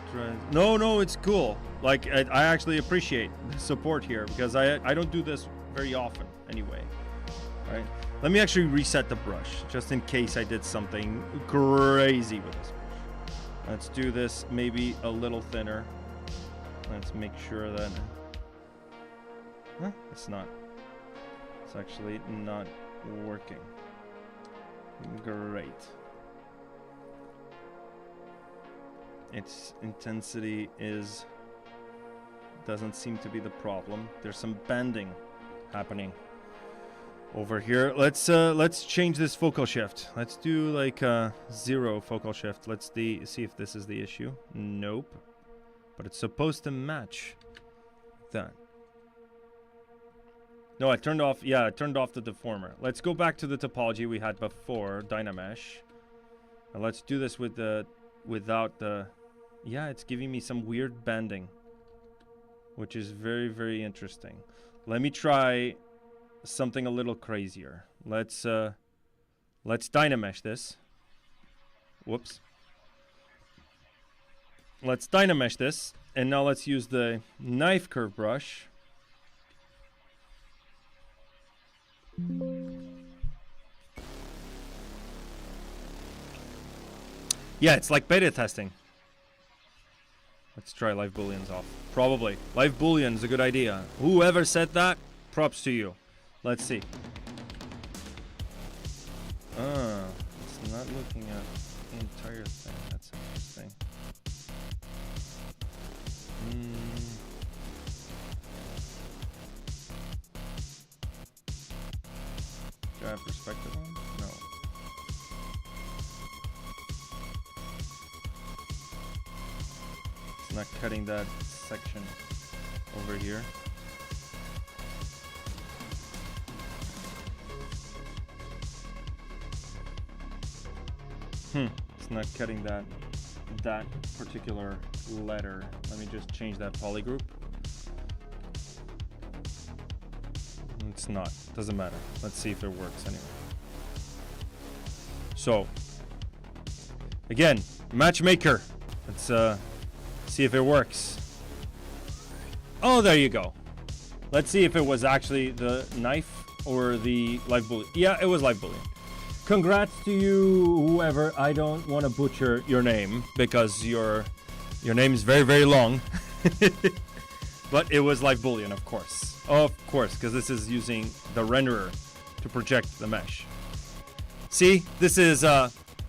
No, it's cool. Like I actually appreciate the support here because I don't do this very often anyway. Right? Let me actually reset the brush just in case I did something crazy with this brush. Let's do this maybe a little thinner. Let's make sure that it's not. It's actually not working. Great. Its intensity doesn't seem to be the problem. There's some bending happening over here. Let's change this focal shift. Let's do like 0 focal shift. Let's see if this is the issue. Nope. But it's supposed to match that. No, I turned off. Yeah, I turned off the deformer. Let's go back to the topology we had before, Dynamesh. And let's do this with without the. Yeah, it's giving me some weird bending, which is very, very interesting. Let me try something a little crazier. Let's Dynamesh this. Whoops. Let's Dynamesh this, and now let's use the knife curve brush. Yeah, it's like beta testing. Let's try live booleans off. Probably. Live booleans, a good idea. Whoever said that, props to you. Let's see. It's not looking at the entire thing. That's interesting. Do I have perspective on? No. It's not cutting that section over here. It's not cutting that particular letter. Let me just change that polygroup. It's not. Doesn't matter. Let's see if it works anyway. So, again, matchmaker. Let's see if it works. Oh, there you go. Let's see if it was actually the knife or the live boolean. Yeah, it was live boolean. Congrats to you, whoever. I don't want to butcher your name because your name is very, very long. But it was live boolean, of course. Of course, because this is using the renderer to project the mesh. See, this is,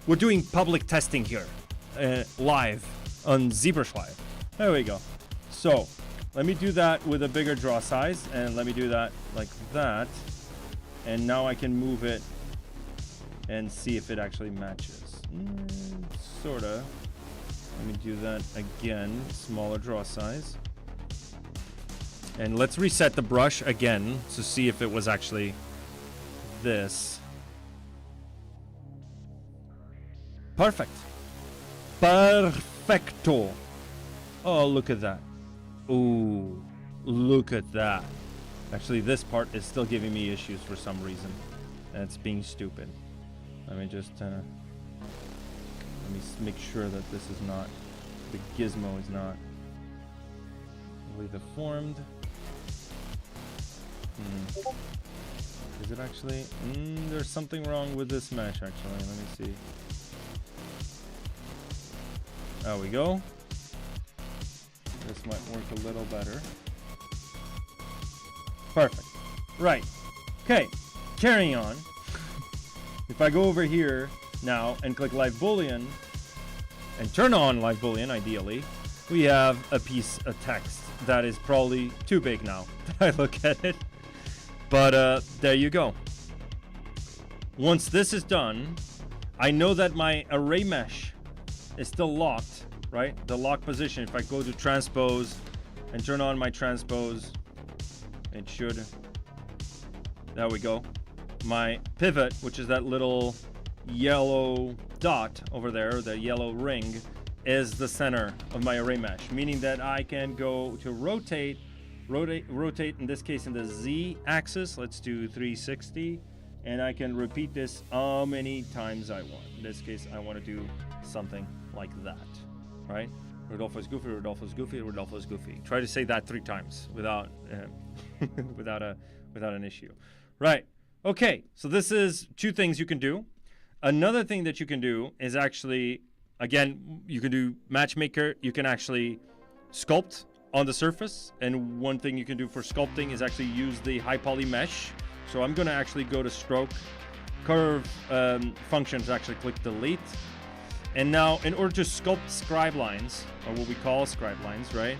we're doing public testing here, live on ZBrush Live. There we go. So, let me do that with a bigger draw size, and let me do that like that. And now I can move it and see if it actually matches. Sorta. Let me do that again, smaller draw size. And let's reset the brush again to see if it was actually this. Perfect. Perfecto. Oh, look at that. Ooh, look at that. Actually, this part is still giving me issues for some reason. And it's being stupid. Let me just let me make sure that this is not, the gizmo is not really deformed. Is it actually? There's something wrong with this mesh actually. Let me see. There we go. This might work a little better. Perfect. Right. Okay. Carrying on. If I go over here now and click live boolean and turn on live boolean, ideally, we have a piece of text that is probably too big now that I look at it. But there you go. Once this is done, I know that my array mesh is still locked, right? The lock position. If I go to transpose and turn on my transpose, it should. There we go. My pivot, which is that little yellow dot over there, the yellow ring, is the center of my array mesh, meaning that I can go to rotate, in this case in the Z axis. Let's do 360, and I can repeat this how many times I want. In this case, I want to do something like that, right? Rodolfo is goofy, Rodolfo is goofy, Rodolfo is goofy. Try to say that 3 times without without an issue, right? Okay, so this is 2 things you can do. Another thing that you can do is actually, again, you can do matchmaker. You can actually sculpt on the surface. And one thing you can do for sculpting is actually use the high poly mesh. So I'm going to actually go to stroke, curve function to actually click delete. And now in order to sculpt scribe lines, or what we call scribe lines, right?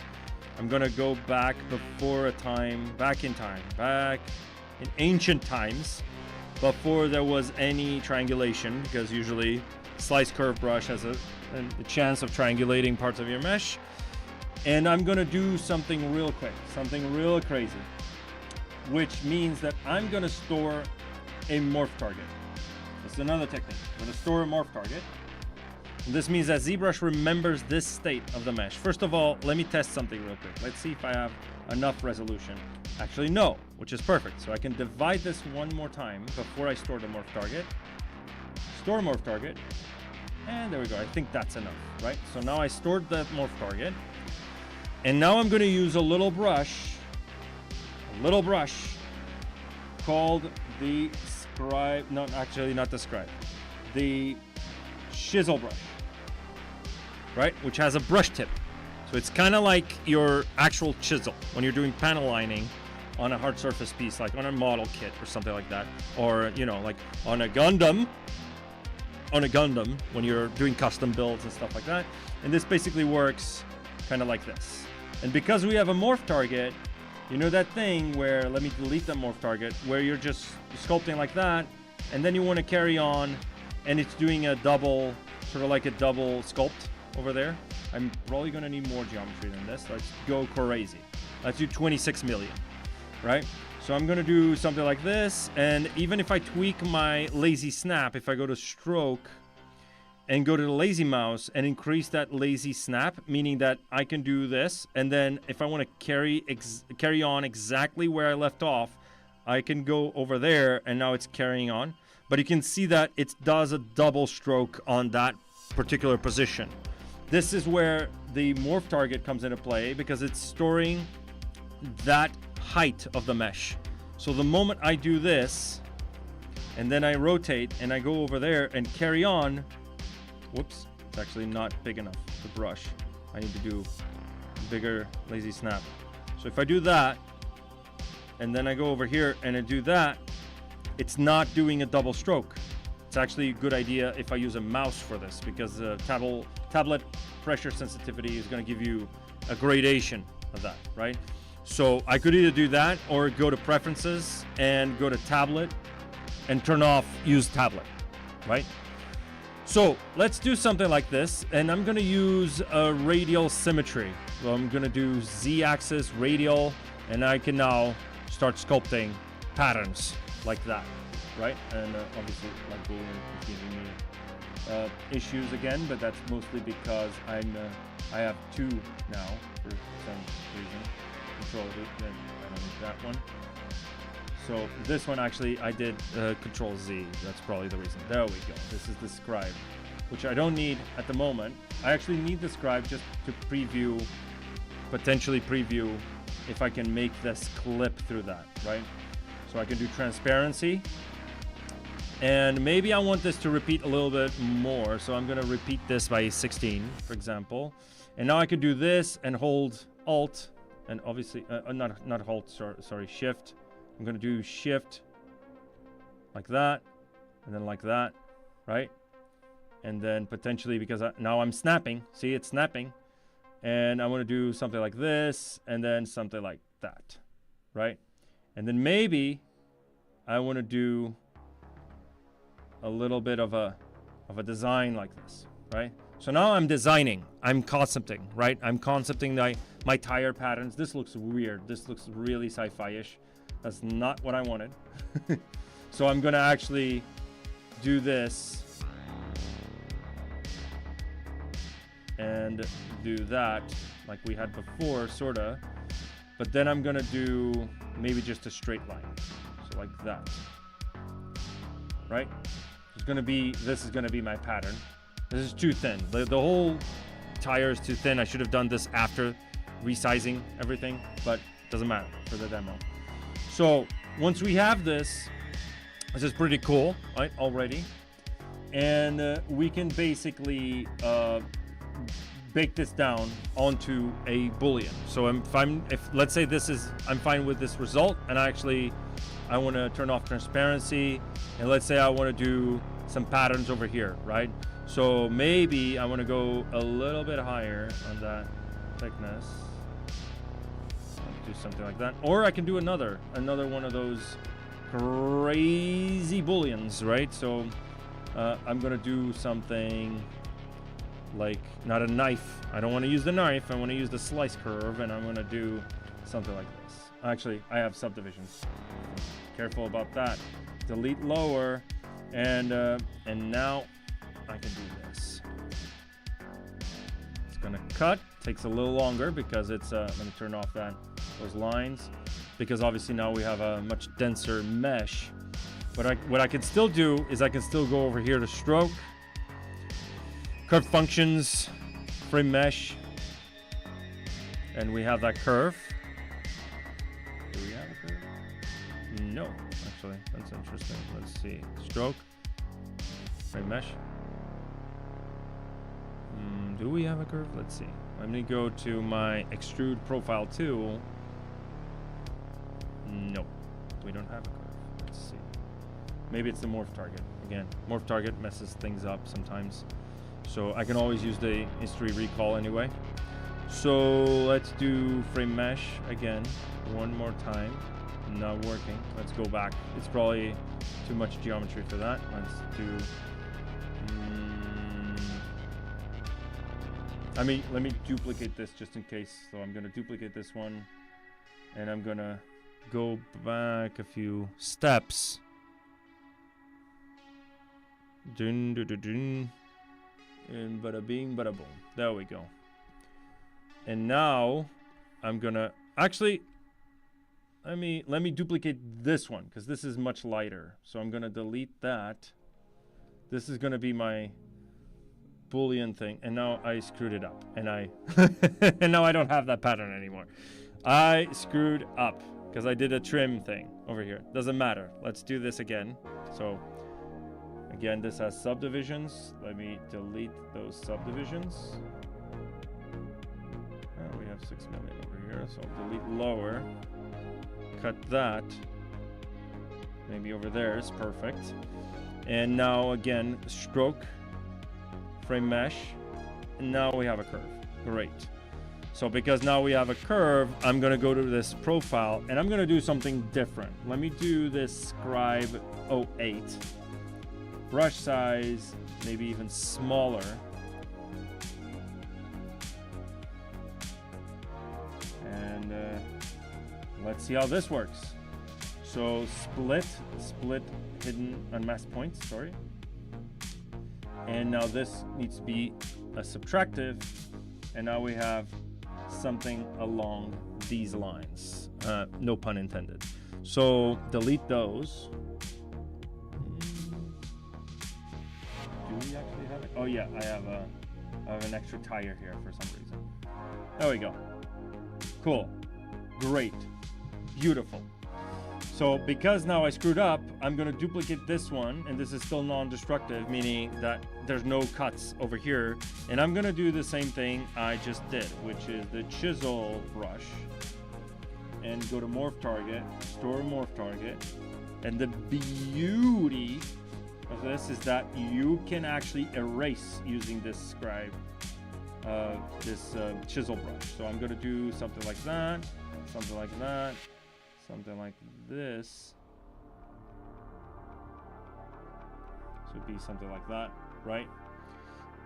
I'm going to go back before a time, back in ancient times, before there was any triangulation, because usually slice curve brush has a chance of triangulating parts of your mesh. And I'm gonna do something real quick, something real crazy, which means that I'm gonna store a morph target. It's another technique. I'm gonna store a morph target. And this means that ZBrush remembers this state of the mesh. First of all, let me test something real quick. Let's see if I have enough resolution. Actually, no, which is perfect. So I can divide this one more time before I store the morph target. Store morph target. And there we go. I think that's enough, right? So now I stored the morph target. And now I'm going to use a little brush called the scribe. No, actually not the scribe. The chisel brush, right? Which has a brush tip. So it's kind of like your actual chisel when you're doing panel lining on a hard surface piece, like on a model kit or something like that. Or, you know, like on a Gundam, on a Gundam when you're doing custom builds and stuff like that. And this basically works kind of like this. And because we have a morph target, you know that thing where, let me delete that morph target, where you're just sculpting like that, and then you want to carry on, and it's doing a double, sort of like a double sculpt over there. I'm probably going to need more geometry than this. Let's go crazy. Let's do 26 million, right? So I'm going to do something like this, and even if I tweak my lazy snap, if I go to stroke and go to the lazy mouse and increase that lazy snap, meaning that I can do this, and then if I want to carry on exactly where I left off, I can go over there, and now it's carrying on. But you can see that it does a double stroke on that particular position. This is where the morph target comes into play, because it's storing that height of the mesh. So the moment I do this, and then I rotate and I go over there and carry on, whoops, it's actually not big enough, the brush. I need to do bigger lazy snap. So if I do that, and then I go over here and I do that, it's not doing a double stroke. It's actually a good idea if I use a mouse for this, because the tablet pressure sensitivity is going to give you a gradation of that, right? So I could either do that or go to preferences and go to tablet and turn off use tablet, right? So let's do something like this, and I'm going to use a radial symmetry. So I'm going to do Z-axis radial, and I can now start sculpting patterns like that, right? And obviously, like Boolean is giving me issues again, but that's mostly because I have two now for some reason. Control it, then I don't need that one. So this one actually I did Control Z. That's probably the reason. There we go. This is the scribe, which I don't need at the moment. I actually need the scribe just to preview, potentially preview, if I can make this clip through that, right? So I can do transparency. And maybe I want this to repeat a little bit more. So I'm going to repeat this by 16, for example. And now I can do this and hold Alt. And obviously, not Alt, sorry, Shift. I'm going to do Shift like that, and then like that, right? And then potentially, because now I'm snapping, see, it's snapping. And I want to do something like this, and then something like that, right? And then maybe I want to do a little bit of a design like this, right? So now I'm designing, I'm concepting, right? I'm concepting my tire patterns. This looks weird. This looks really sci-fi-ish. That's not what I wanted. So I'm gonna actually do this and do that like we had before, sorta. But then I'm gonna do maybe just a straight line. So like that, right? This is gonna be my pattern. This is too thin. The whole tire is too thin. I should have done this after resizing everything, but doesn't matter for the demo. So once we have this is pretty cool, right, already. And we can basically bake this down onto a Boolean. So if let's say I'm fine with this result, and I want to turn off transparency, and let's say I want to do some patterns over here, right? So maybe I want to go a little bit higher on that thickness. Do something like that. Or I can do another one of those crazy Booleans, right? So I'm going to do something like, not a knife. I don't want to use the knife. I want to use the slice curve, and I'm going to do something like this. Actually, I have subdivisions. Careful about that. Delete lower, and now I can do this. It's gonna cut. Takes a little longer because it's. Let me turn off those lines, because obviously now we have a much denser mesh. But what I can still do is I can still go over here to stroke, curve functions, frame mesh, and we have that curve. Do we have a curve? No, actually, that's interesting. Let's see. Stroke, frame mesh. Do we have a curve? Let's see. Let me go to my extrude profile tool. No, we don't have a curve. Let's see. Maybe it's the morph target again, morph target messes things up sometimes. So I can always use the history recall anyway. So let's do frame mesh again, one more time. Not working. Let's go back. It's probably too much geometry for that. Let's do... let me duplicate this just in case. So I'm going to duplicate this one. And I'm going to go back a few steps. Dun, dun, dun, dun. And bada bing, bada boom. There we go. And now I'm going to... Actually, let me duplicate this one because this is much lighter. So I'm going to delete that. This is going to be my Boolean thing. And now I screwed it up. And and now I don't have that pattern anymore. I screwed up because I did a trim thing over here. Doesn't matter. Let's do this again. So again, this has subdivisions. Let me delete those subdivisions. Oh, we have 6 million over here. So I'll delete lower. Cut that. Maybe over there is perfect. And now again, stroke, frame mesh. And now we have a curve. Great. So because now we have a curve, I'm going to go to this profile and I'm going to do something different. Let me do this scribe 08. Brush size, maybe even smaller. And let's see how this works. So split hidden unmasked points, sorry. And now this needs to be a subtractive. And now we have something along these lines. No pun intended. So delete those. Do we actually have it? Oh yeah, I have an extra tire here for some reason. There we go. Cool. Great. Beautiful. So because now I screwed up, I'm going to duplicate this one, and this is still non-destructive, meaning that there's no cuts over here. And I'm going to do the same thing I just did, which is the chisel brush, and go to morph target, store morph target. And the beauty of this is that you can actually erase using this scribe, chisel brush. So I'm going to do something like that, something like that, something like this. So it'd be something like that, right?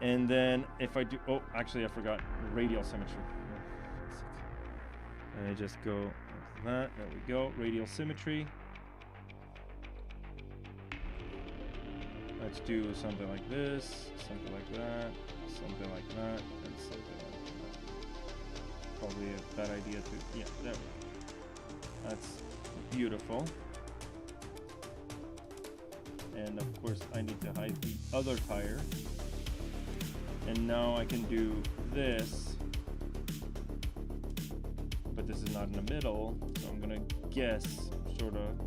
And then if I do, oh, actually I forgot radial symmetry. And I just go like that. There we go. Radial symmetry. Let's do something like this, something like that, something like that, and something like that. Probably a bad idea to, yeah, there we go. That's beautiful. And of course I need to hide the other tire. And now I can do this, but this is not in the middle, so I'm gonna guess sort of.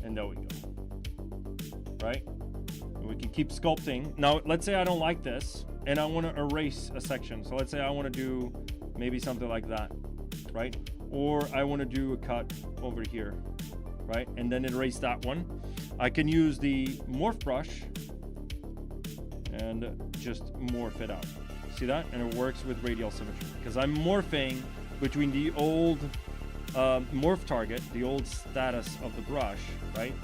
And there we go. Right? And we can keep sculpting. Now let's say I don't like this and I want to erase a section. So let's say I want to do maybe something like that, right? Or I want to do a cut over here, right? And then erase that one. I can use the morph brush and just morph it out. See that? And it works with radial symmetry because I'm morphing between the old morph target, the old status of the brush, right?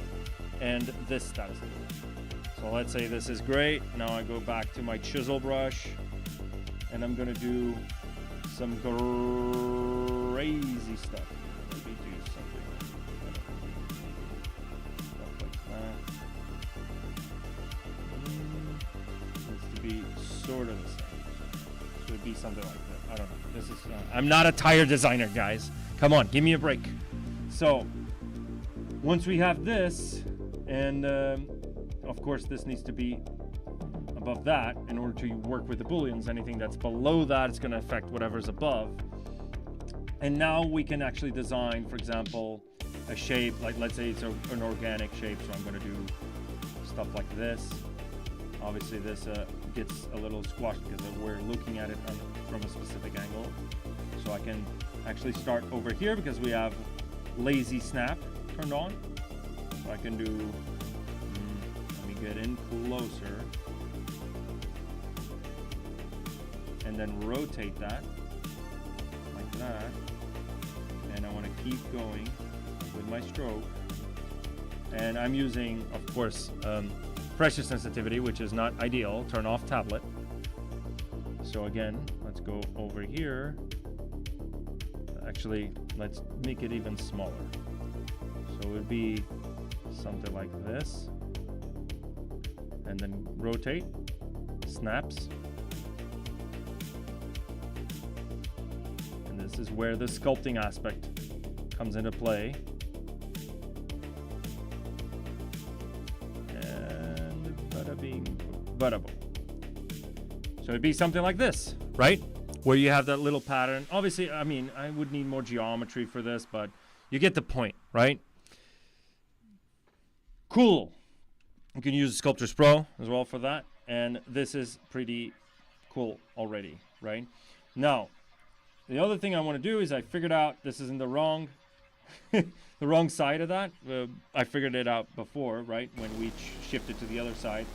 And this status of the brush. So let's say this is great. Now I go back to my chisel brush and I'm gonna do some crazy stuff. Maybe do something like that. Needs to be sort of the same. So it'd be something like that. I don't know. This is. I'm not a tire designer, guys. Come on, give me a break. So once we have this, and of course this needs to be above that in order to work with the booleans. Anything that's below that is going to affect whatever's above. And now we can actually design, for example, a shape, like let's say it's an organic shape, so I'm going to do stuff like this. Obviously this gets a little squashed because we're looking at it from a specific angle. So I can actually start over here because we have lazy snap turned on. I can do, let me get in closer. And then rotate that, like that. And I want to keep going with my stroke. And I'm using, of course, pressure sensitivity, which is not ideal. Turn off tablet. So again, let's go over here. Actually, let's make it even smaller. So it would be something like this. And then rotate, snaps. And this is where the sculpting aspect comes into play. And bada bing, bada boom. So it'd be something like this, right? Where you have that little pattern. Obviously, I mean, I would need more geometry for this, but you get the point, right? Cool. You can use Sculptors Pro as well for that. And this is pretty cool already, right? Now, the other thing I want to do is I figured out this is in the wrong, the wrong side of that. I figured it out before, right? When we shifted to the other side.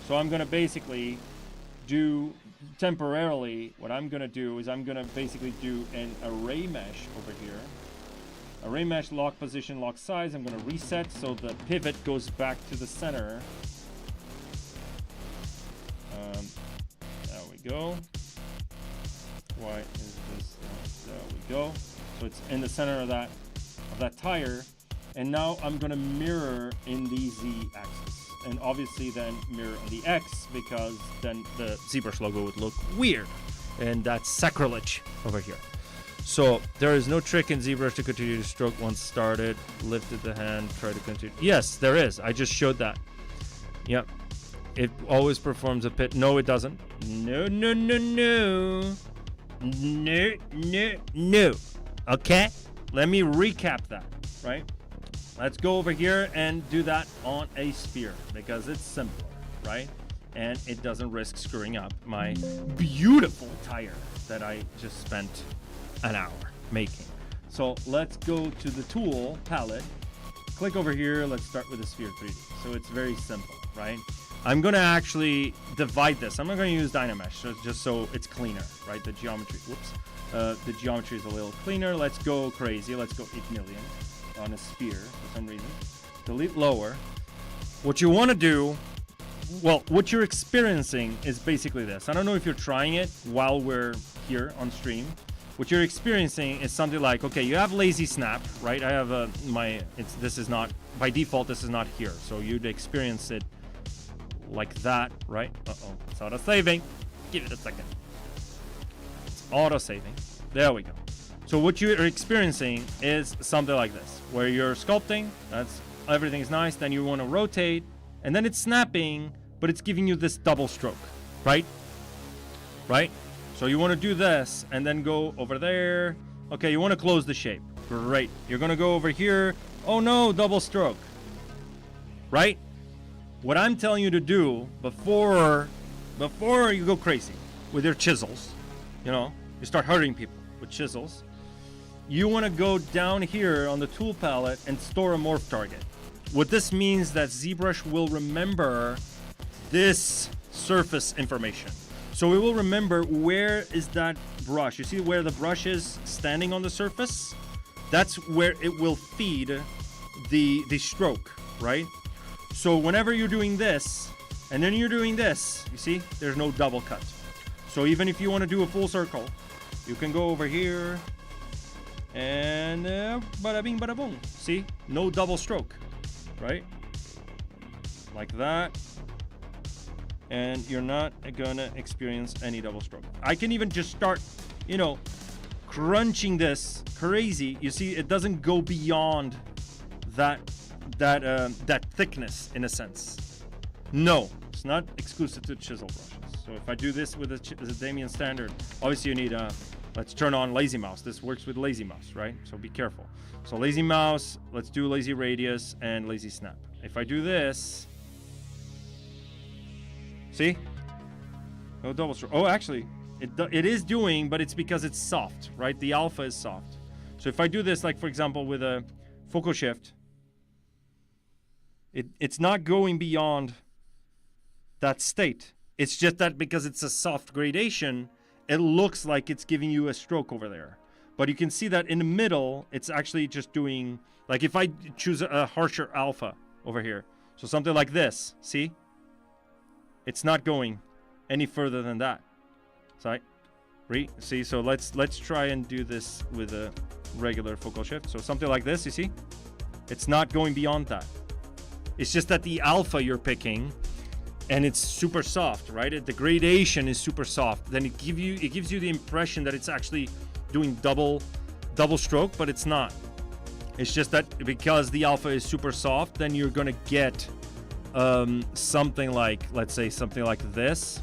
So I'm going to basically do temporarily, what I'm going to do is I'm going to basically do an array mesh over here. Array mesh, lock position, lock size. I'm going to reset so the pivot goes back to the center. There we go. Why is this? There we go. So it's in the center of that tire. And now I'm going to mirror in the Z axis. And obviously then mirror on the X, because then the ZBrush logo would look weird. And that's sacrilege over here. So there is no trick in ZBrush to continue to stroke once started. Lifted the hand, try to continue. Yes, there is. I just showed that. Yep. It always performs a pit. No, it doesn't. No, no, no, no. No, no, no. Okay? Let me recap that, right? Let's go over here and do that on a sphere because it's simpler, right? And it doesn't risk screwing up my beautiful tire that I just spent an hour making. So let's go to the tool palette, click over here. Let's start with the sphere 3D. So it's very simple, right? I'm going to actually divide this. I'm not going to use Dynamesh so just so it's cleaner, right? The geometry, whoops. The geometry is a little cleaner. Let's go crazy. Let's go 8 million. On a sphere for some reason. Delete lower. What you want to do, well, what you're experiencing is basically this. I don't know if you're trying it while we're here on stream. What you're experiencing is something like, okay, you have lazy snap, right? I have this is not, by default, this is not here. So you'd experience it like that, right? Uh-oh, it's auto-saving. Give it a second. It's auto-saving. There we go. So what you're experiencing is something like this, where you're sculpting, everything's nice, then you want to rotate, and then it's snapping, but it's giving you this double stroke, right? Right? So you want to do this, and then go over there. Okay, you want to close the shape. Great. You're going to go over here. Oh no, double stroke. Right? What I'm telling you to do before you go crazy with your chisels, you start hurting people with chisels. You want to go down here on the tool palette and store a morph target. What this means that ZBrush will remember this surface information. So it will remember where is that brush. You see where the brush is standing on the surface? That's where it will feed the stroke, right? So whenever you're doing this, and then you're doing this, you see, there's no double cut. So even if you want to do a full circle, you can go over here, and bada bing, bada boom. See? No double stroke, right? Like that. And you're not gonna experience any double stroke. I can even just start, crunching this crazy. You see, it doesn't go beyond that thickness in a sense. No, it's not exclusive to chisel brushes. So if I do this with a Damien standard, obviously you need let's turn on lazy mouse. This works with lazy mouse, right? So be careful. So lazy mouse, let's do lazy radius and lazy snap. If I do this, see? No double stroke. Oh, actually, it is doing, but it's because it's soft, right? The alpha is soft. So if I do this, like for example, with a focal shift, It's not going beyond that state. It's just that because it's a soft gradation, it looks like it's giving you a stroke over there. But you can see that in the middle, it's actually just doing, like if I choose a harsher alpha over here, so something like this, see? It's not going any further than that. So see, so let's try and do this with a regular focal shift. So something like this, you see? It's not going beyond that. It's just that the alpha you're picking, and it's super soft, right? The gradation is super soft. Then it gives you the impression that it's actually doing double stroke, but it's not. It's just that because the alpha is super soft, then you're gonna get something like, let's say something like this,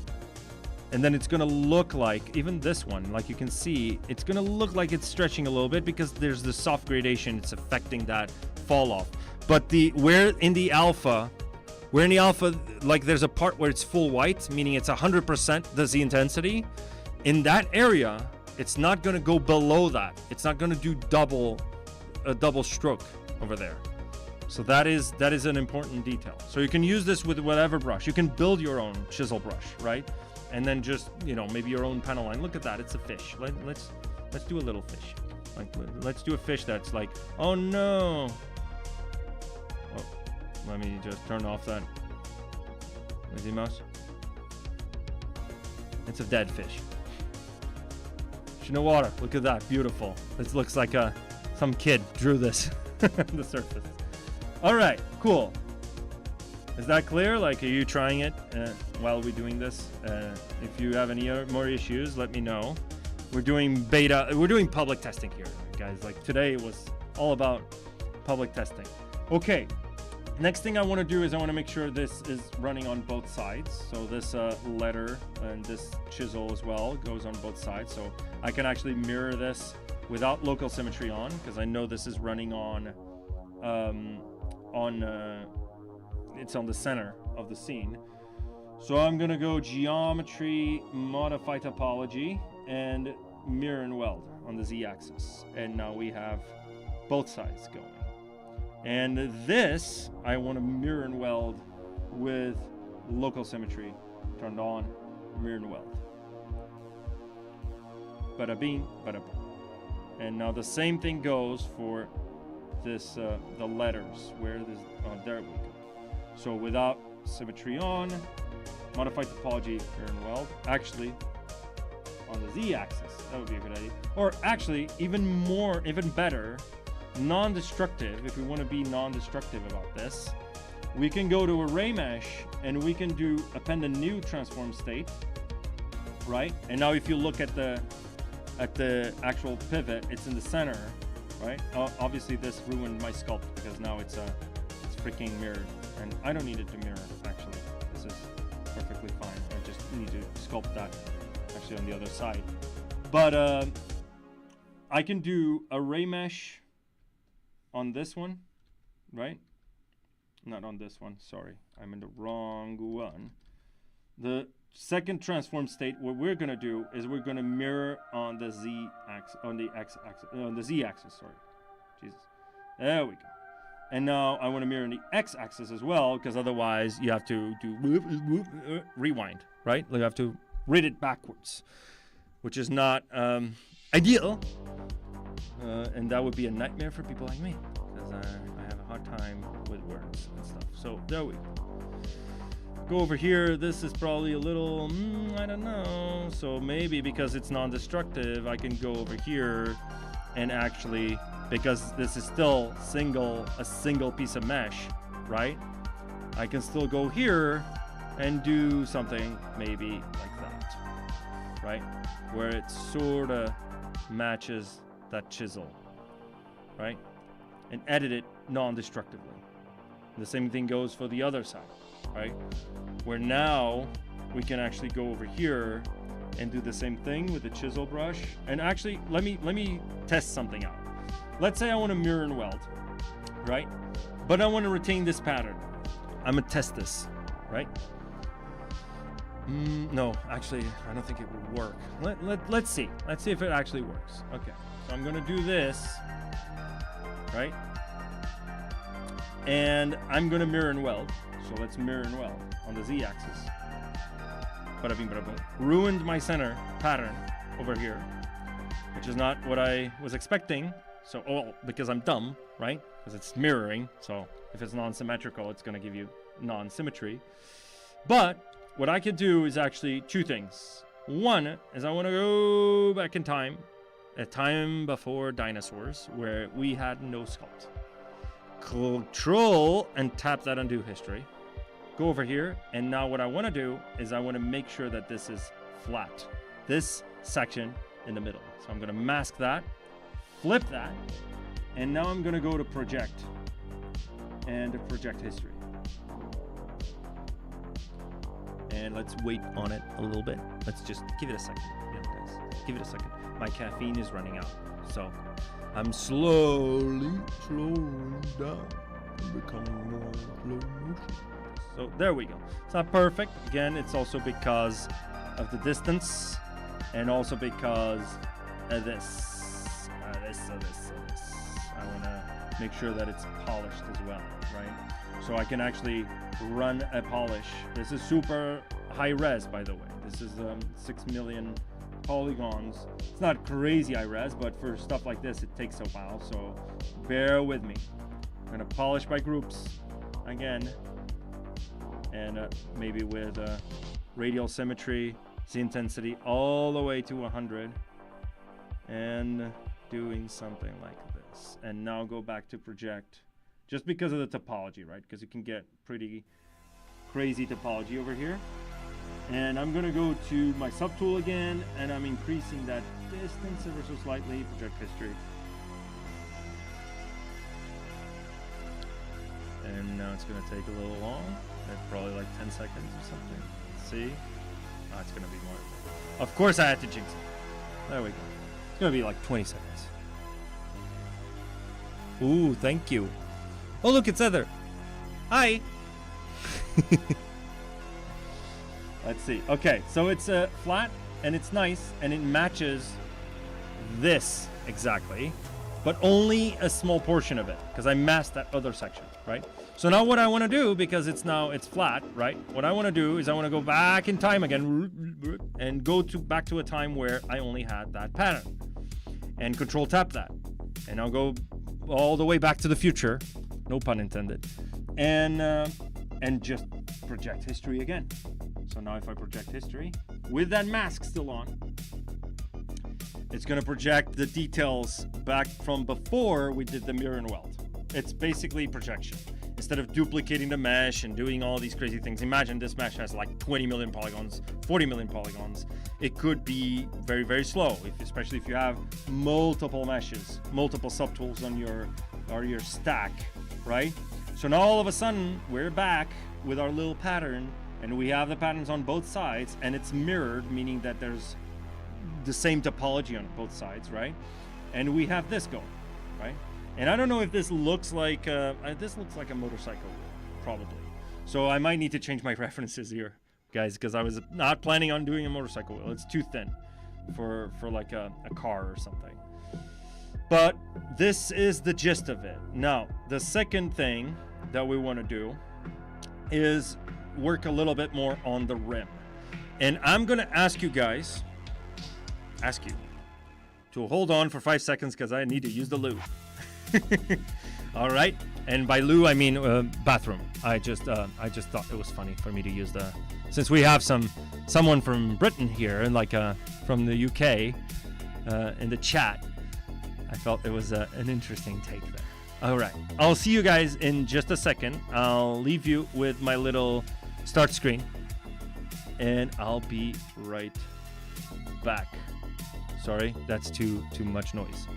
and then it's gonna look like, even this one, like you can see, it's gonna look like it's stretching a little bit because there's the soft gradation, it's affecting that fall off. But where in the alpha, like there's a part where it's full white, meaning it's 100% the Z intensity. In that area, it's not gonna go below that. It's not gonna do a double stroke over there. So that is an important detail. So you can use this with whatever brush. You can build your own chisel brush, right? And then just, maybe your own panel line. Look at that, it's a fish. Let's do a little fish. Like, let's do a fish that's like, oh no. Oh, let me just turn off that lazy mouse. It's a dead fish. Fish in the water. Look at that, beautiful. This looks like some kid drew this on the surface. All right, cool. Is that clear? Like, are you trying it while we're doing this? If you have any more issues, let me know. We're doing public testing here, guys. Like today was all about public testing. Okay, next thing I want to do is I want to make sure this is running on both sides. So this letter and this chisel as well goes on both sides. So I can actually mirror this without local symmetry on, because I know this is running it's on the center of the scene. So I'm gonna go geometry, modify topology, and mirror and weld on the Z-axis. And now we have both sides going. And this, I want to mirror and weld with local symmetry turned on, mirror and weld. Bada bing, bada boom. And now the same thing goes for this, the letters, where this, there we go. So without symmetry on, modify topology, mirror and weld. Actually, on the Z-axis, that would be a good idea. Or actually, even better, non-destructive. If we want to be non-destructive about this, we can go to array mesh and we can do append a new transform state, right? And now if you look at the actual pivot, it's in the center, right? Obviously this ruined my sculpt because now it's freaking mirrored, and I don't need it to mirror. Actually, this is perfectly fine. I just need to sculpt that actually on the other side. But I can do array mesh on this one, right? Not on this one, sorry, I'm in the wrong one. The second transform state, what we're gonna do is we're gonna mirror on the Z-axis, on the X-axis, on the Z-axis, sorry. Jesus, there we go. And now I want to mirror on the X-axis as well, because otherwise you have to do rewind, right? You have to read it backwards, which is not ideal. And that would be a nightmare for people like me, because I have a hard time with words and stuff. So there we go over here. This is probably a little, I don't know. So maybe because it's non-destructive, I can go over here and actually, because this is still a single piece of mesh, right? I can still go here and do something maybe like that, right? Where it sort of matches that chisel, right? And edit it non-destructively. The same thing goes for the other side, right? Where now we can actually go over here and do the same thing with the chisel brush. And actually, let me test something out. Let's say I want to mirror and weld, right? But I want to retain this pattern. I'm gonna test this, right? No, actually, I don't think it would work. Let's see. Let's see if it actually works. Okay, so I'm gonna do this, right? And I'm gonna mirror and weld. So let's mirror and weld on the Z-axis. Bada bing, bada boom. Ruined my center pattern over here, which is not what I was expecting. So, because I'm dumb, right? Because it's mirroring. So if it's non-symmetrical, it's gonna give you non-symmetry. But what I could do is actually two things. One is I want to go back in time, a time before dinosaurs, where we had no sculpt. Control and tap that undo history. Go over here, and now what I want to do is I want to make sure that this is flat. This section in the middle. So I'm going to mask that, flip that, and now I'm going to go to project and project history. And let's wait on it a little bit. Let's just give it a second, guys. Give it a second. My caffeine is running out, so I'm slowly down. I'm becoming more slow motion. So there we go. It's not perfect. Again, it's also because of the distance, and also because of this. I want to make sure that it's polished as well, right? So I can actually run a polish. This is super high res, by the way. This is 6 million polygons. It's not crazy high res, but for stuff like this, it takes a while. So bear with me. I'm gonna polish by groups again, and maybe with radial symmetry, Z intensity all the way to 100, and doing something like this. And now go back to project. Just because of the topology, right? Because you can get pretty crazy topology over here. And I'm gonna go to my subtool again, and I'm increasing that distance ever so slightly, project history. And now it's gonna take a little long, probably like 10 seconds or something. Let's see. Oh, it's gonna be more. Of course I had to jinx it. There we go. It's gonna be like 20 seconds. Ooh, thank you. Oh, look, it's Heather. Hi. Let's see. Okay, so it's flat, and it's nice, and it matches this exactly, but only a small portion of it, because I masked that other section, right? So now what I want to do, because it's flat, right? What I want to do is I want to go back in time again, and go back to a time where I only had that pattern, and control tap that, and I'll go all the way back to the future. No pun intended. And just project history again. So now if I project history, with that mask still on, it's gonna project the details back from before we did the mirror and weld. It's basically projection. Instead of duplicating the mesh and doing all these crazy things, imagine this mesh has like 20 million polygons, 40 million polygons. It could be very, very slow, especially if you have multiple meshes, multiple subtools on your stack, right? So now all of a sudden we're back with our little pattern, and we have the patterns on both sides, and it's mirrored, meaning that there's the same topology on both sides, right? And we have this going, right? And I don't know if this looks like a motorcycle, probably. So I might need to change my references here, guys, because I was not planning on doing a motorcycle wheel. It's too thin for like a car or something. But this is the gist of it. Now, the second thing that we want to do is work a little bit more on the rim. And I'm going to ask you to hold on for 5 seconds, because I need to use the loo. All right, and by loo I mean bathroom. I just thought it was funny for me to use since we have someone from Britain here, and like from the UK in the chat. I felt it was an interesting take there. All right, I'll see you guys in just a second. I'll leave you with my little start screen, and I'll be right back. Sorry, that's too much noise.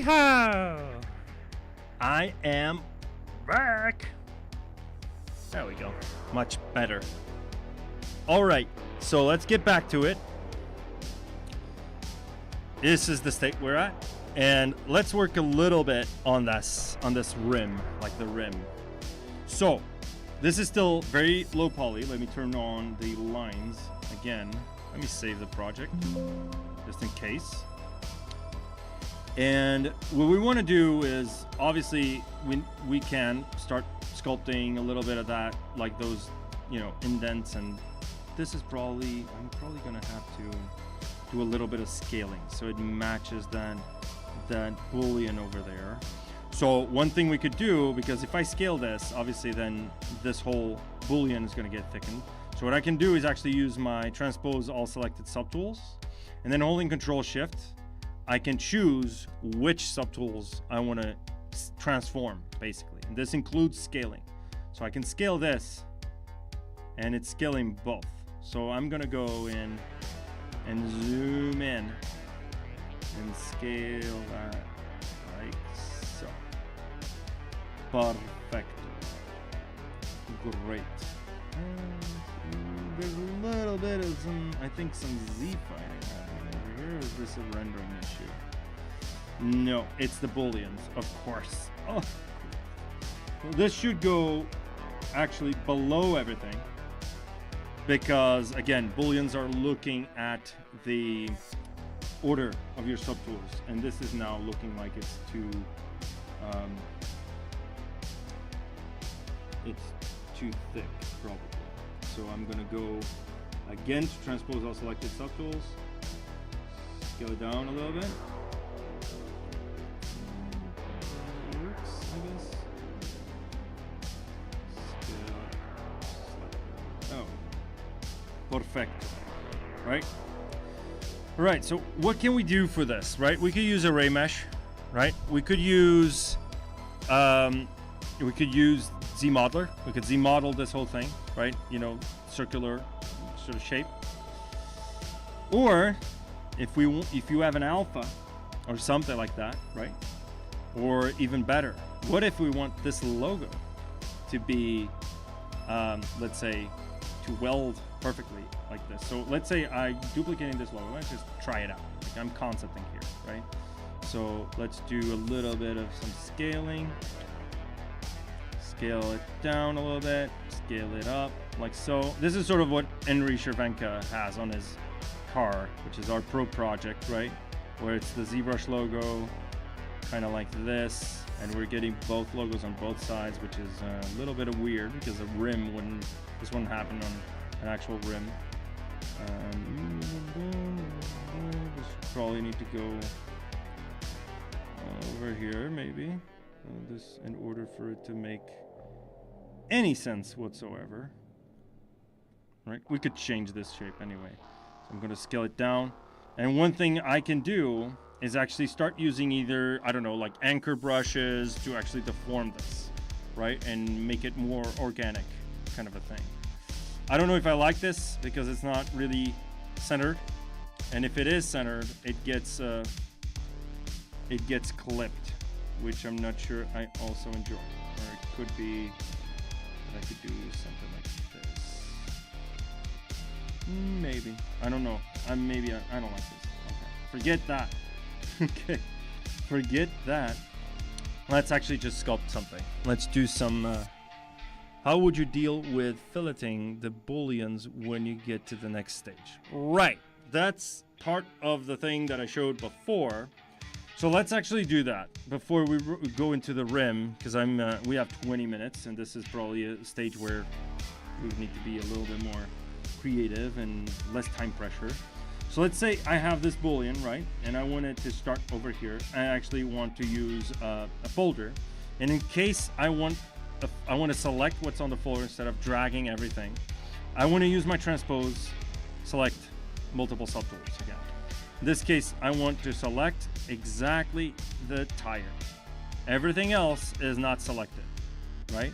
Yeehaw! I am back. There we go. Much better. All right, so let's get back to it. This is the state we're at, and let's work a little bit on this rim, like the rim. So this is still very low poly. Let me turn on the lines again. Let me save the project just in case. And what we want to do is, obviously, we can start sculpting a little bit of that, like those, indents. And this is I'm probably gonna have to do a little bit of scaling so it matches that boolean over there. So one thing we could do, because if I scale this, obviously then this whole boolean is gonna get thickened. So what I can do is actually use my transpose all selected subtools, and then holding Control Shift, I can choose which subtools I want to transform, basically. And this includes scaling. So I can scale this, and it's scaling both. So I'm going to go in and zoom in and scale that like so. Perfect. Great. There's a little bit of some Z fighting happening over here. Is this a rendering issue? No, it's the booleans, of course. Oh, this should go actually below everything, because again, booleans are looking at the order of your subtools, and this is now looking like it's too thick, probably. So I'm gonna go again to transpose all selected subtools, scale it down a little bit. Works, I guess. Scale. Oh, perfect. Right. Right. So what can we do for this? Right. We could use array mesh. Right. We could use ZModeler. We could ZModel this whole thing, right? Circular sort of shape. Or if you have an alpha or something like that, right? Or even better, what if we want this logo to be, let's say, to weld perfectly like this? So let's say I'm duplicating this logo. Let's just try it out. Like I'm concepting here, right? So let's do a little bit of some scaling. Scale it down a little bit, scale it up, like so. This is sort of what Henry Cervenka has on his car, which is our pro project, right? Where it's the ZBrush logo, kind of like this, and we're getting both logos on both sides, which is a little bit of weird, because a rim this wouldn't happen on an actual rim. Just probably need to go over here, maybe. This in order for it to make any sense whatsoever, right? We could change this shape anyway. So I'm going to scale it down. And one thing I can do is actually start using either, I don't know, like anchor brushes to actually deform this, right? And make it more organic, kind of a thing. I don't know if I like this because it's not really centered. And if it is centered, it gets clipped, which I'm not sure I also enjoy. Or it could be that I could do something like this. Maybe. I don't know. I don't like this. Okay. Forget that. Okay. Forget that. Let's actually just sculpt something. Let's do some... how would you deal with filleting the booleans when you get to the next stage? Right. That's part of the thing that I showed before. So let's actually do that before we go into the rim, because we have 20 minutes, and this is probably a stage where we would need to be a little bit more creative and less time pressure. So let's say I have this boolean, right? And I want it to start over here. I actually want to use a folder. And in case I want to select what's on the folder instead of dragging everything, I want to use my transpose, select multiple subtools again. In this case, I want to select exactly the tire. Everything else is not selected, right?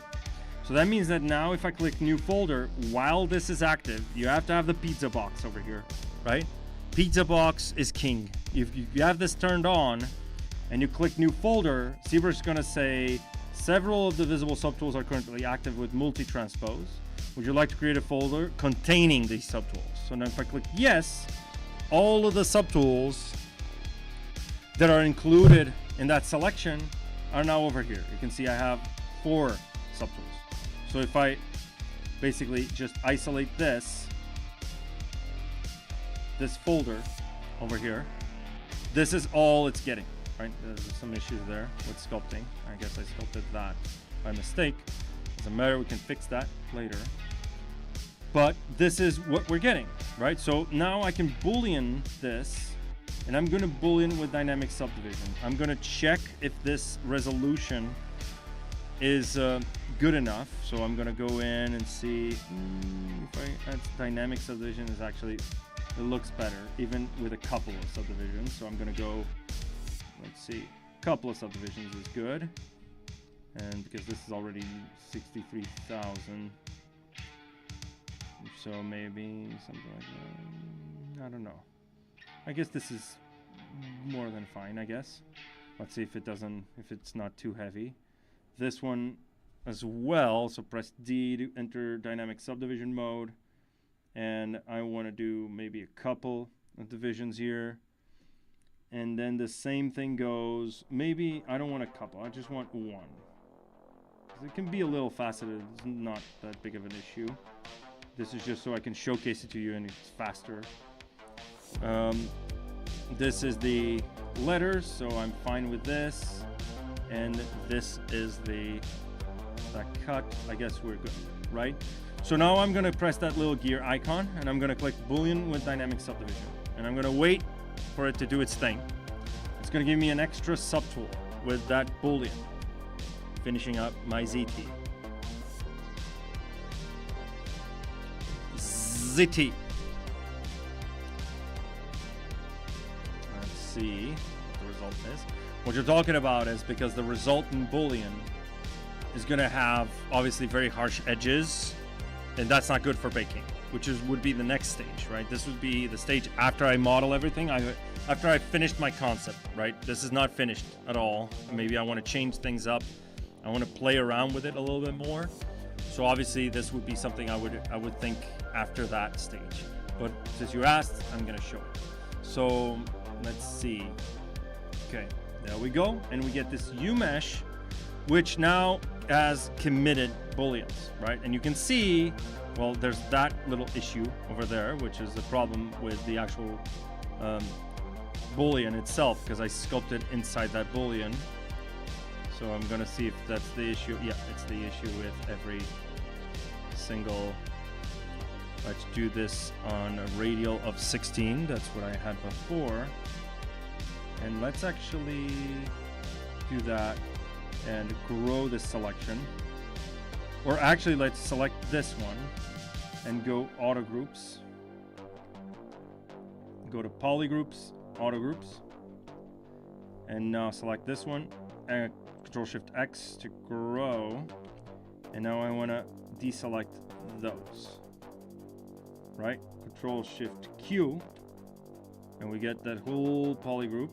So that means that now if I click new folder, while this is active, you have to have the pizza box over here, right? Pizza box is king. If you have this turned on, and you click new folder, ZBrush is going to say several of the visible subtools are currently active with multi-transpose. Would you like to create a folder containing these subtools? So now if I click yes, all of the subtools that are included in that selection are now over here. You can see I have 4 subtools. So if I basically just isolate this folder over here, this is all it's getting, right? There's some issues there with sculpting. I guess I sculpted that by mistake. Doesn't matter, we can fix that later. But this is what we're getting, right? So now I can Boolean this, and I'm going to Boolean with dynamic subdivision. I'm going to check if this resolution is good enough. So I'm going to go in and see if I add dynamic subdivision is actually, it looks better even with a couple of subdivisions. So I'm going to go, let's see, a couple of subdivisions is good. And because this is already 63,000. So maybe something like that. I don't know. I guess this is more than fine, I guess. Let's see if it's not too heavy. This one as well. So press D to enter dynamic subdivision mode. And I want to do maybe a couple of divisions here. And then the same thing goes, maybe I don't want a couple, I just want one. It can be a little faceted, it's not that big of an issue. This is just so I can showcase it to you and it's faster. This is the letters, so I'm fine with this. And this is the cut. I guess we're good, right? So now I'm gonna press that little gear icon and I'm gonna click Boolean with dynamic subdivision. And I'm gonna wait for it to do its thing. It's gonna give me an extra subtool with that Boolean. Finishing up my ZT. ZT. Let's see what the result is. What you're talking about is because the resultant Boolean is going to have obviously very harsh edges, and that's not good for baking, which would be the next stage, right? This would be the stage after I model everything, after I finished my concept, right? This is not finished at all. Maybe I want to change things up. I want to play around with it a little bit more. So obviously this would be something I would think after that stage. But since you asked, I'm going to show it. So let's see. Okay, there we go. And we get this U-mesh, which now has committed booleans, right? And you can see, well, there's that little issue over there, which is the problem with the actual boolean itself, because I sculpted inside that boolean. So I'm gonna see if that's the issue. Yeah, it's the issue with every single. Let's do this on a radial of 16. That's what I had before. And let's actually do that and grow this selection. Or actually, let's select this one and go auto groups. Go to polygroups, auto groups. And now select this one and Control-Shift-X to grow. And now I want to deselect those. Right? Control-Shift-Q. And we get that whole polygroup,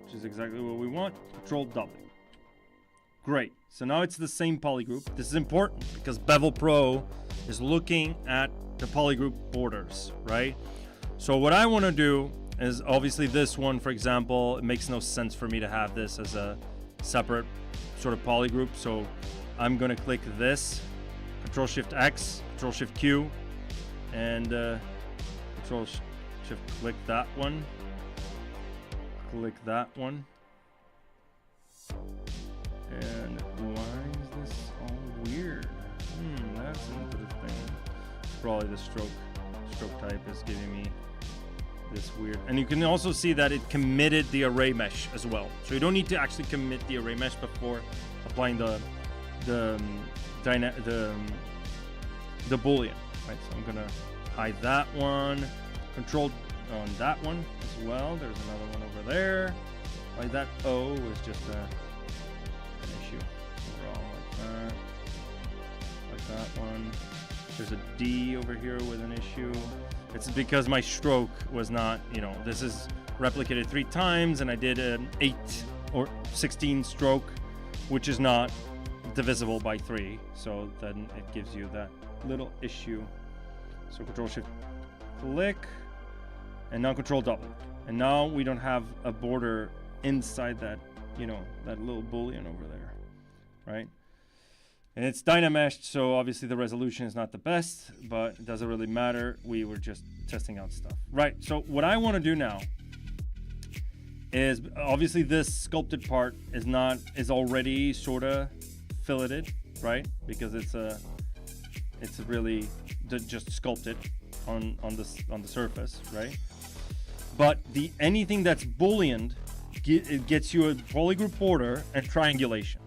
which is exactly what we want. Control-W. Great. So now it's the same polygroup. This is important because Bevel Pro is looking at the polygroup borders, right? So what I want to do is obviously this one, for example, it makes no sense for me to have this as a separate sort of polygroup. So I'm going to click this, Control-Shift-X, Control-Shift-Q, and Control-Shift-Click that one. Click that one. And why is this all weird? That's interesting. Probably the stroke type is giving me this weird. And you can also see that it committed the array mesh as well. So you don't need to actually commit the array mesh before applying the boolean. Right. So I'm gonna hide that one. Control on that one as well. There's another one over there. Like that O was just an issue. Overall, like that one. There's a D over here with an issue. It's because my stroke was not, this is replicated 3 times, and I did an 8 or 16 stroke, which is not divisible by 3. So then it gives you that little issue. So Control Shift click, and now Control double. And now we don't have a border inside that, you know, that little boolean over there, right? And it's Dynameshed, so obviously the resolution is not the best, but it doesn't really matter. We were just testing out stuff. Right, so what I want to do now is, obviously this sculpted part is already sort of filleted, right? Because it's really just sculpted on the surface, right? But anything that's booleaned, it gets you a polygroup border and triangulation.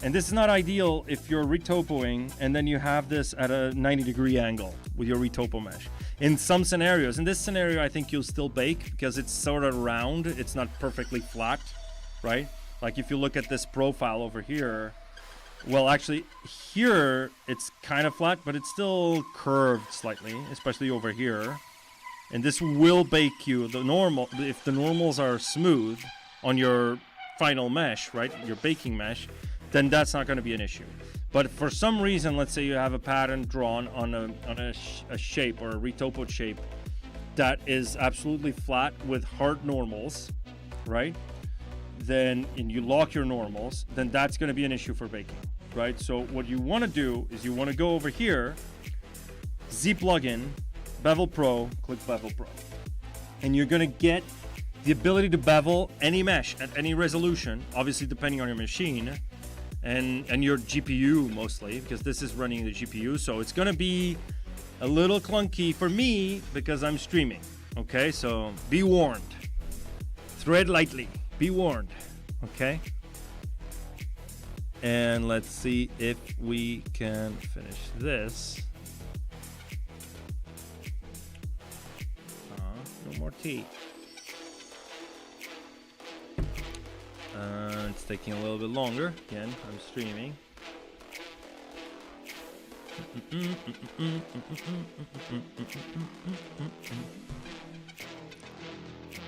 And this is not ideal if you're retopoing and then you have this at a 90-degree angle with your retopo mesh. In some scenarios, in this scenario, I think you'll still bake because it's sort of round. It's not perfectly flat, right? Like if you look at this profile over here, well, actually here it's kind of flat, but it's still curved slightly, especially over here. And this will bake you the normal, if the normals are smooth on your final mesh, right? Your baking mesh, then that's not going to be an issue. But for some reason, let's say you have a pattern drawn on a shape or a retopoed shape that is absolutely flat with hard normals, right? Then, and you lock your normals, then that's going to be an issue for baking, right? So what you want to do is you want to go over here, Z plugin, Bevel Pro, click Bevel Pro. And you're going to get the ability to bevel any mesh at any resolution, obviously depending on your machine and your GPU mostly, because this is running the GPU. So it's going to be a little clunky for me because I'm streaming. Okay, so be warned. Thread lightly. Be warned. Okay. And let's see if we can finish this. No more tea. It's taking a little bit longer. Again, I'm streaming.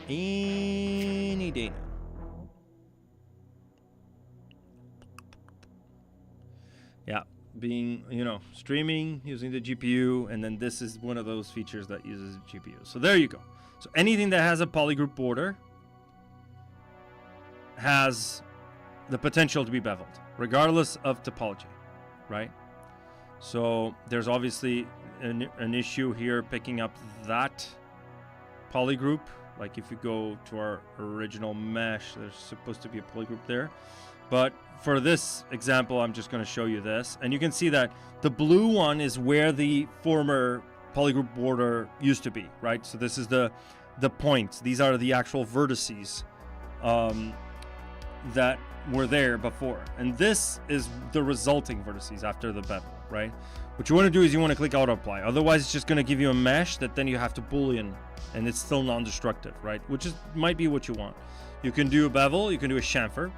Any day now. Yeah, being, streaming using the GPU, and then this is one of those features that uses GPU. So there you go. So anything that has a polygroup border has the potential to be beveled, regardless of topology, right? So there's obviously an issue here picking up that polygroup. Like if you go to our original mesh, there's supposed to be a polygroup there. But for this example, I'm just going to show you this. And you can see that the blue one is where the former polygroup border used to be, right? So this is the points. These are the actual vertices that were there before. And this is the resulting vertices after the bevel, right? What you want to do is you want to click auto apply. Otherwise, it's just going to give you a mesh that then you have to boolean, and it's still non-destructive, right? Which might be what you want. You can do a bevel, you can do a chamfer,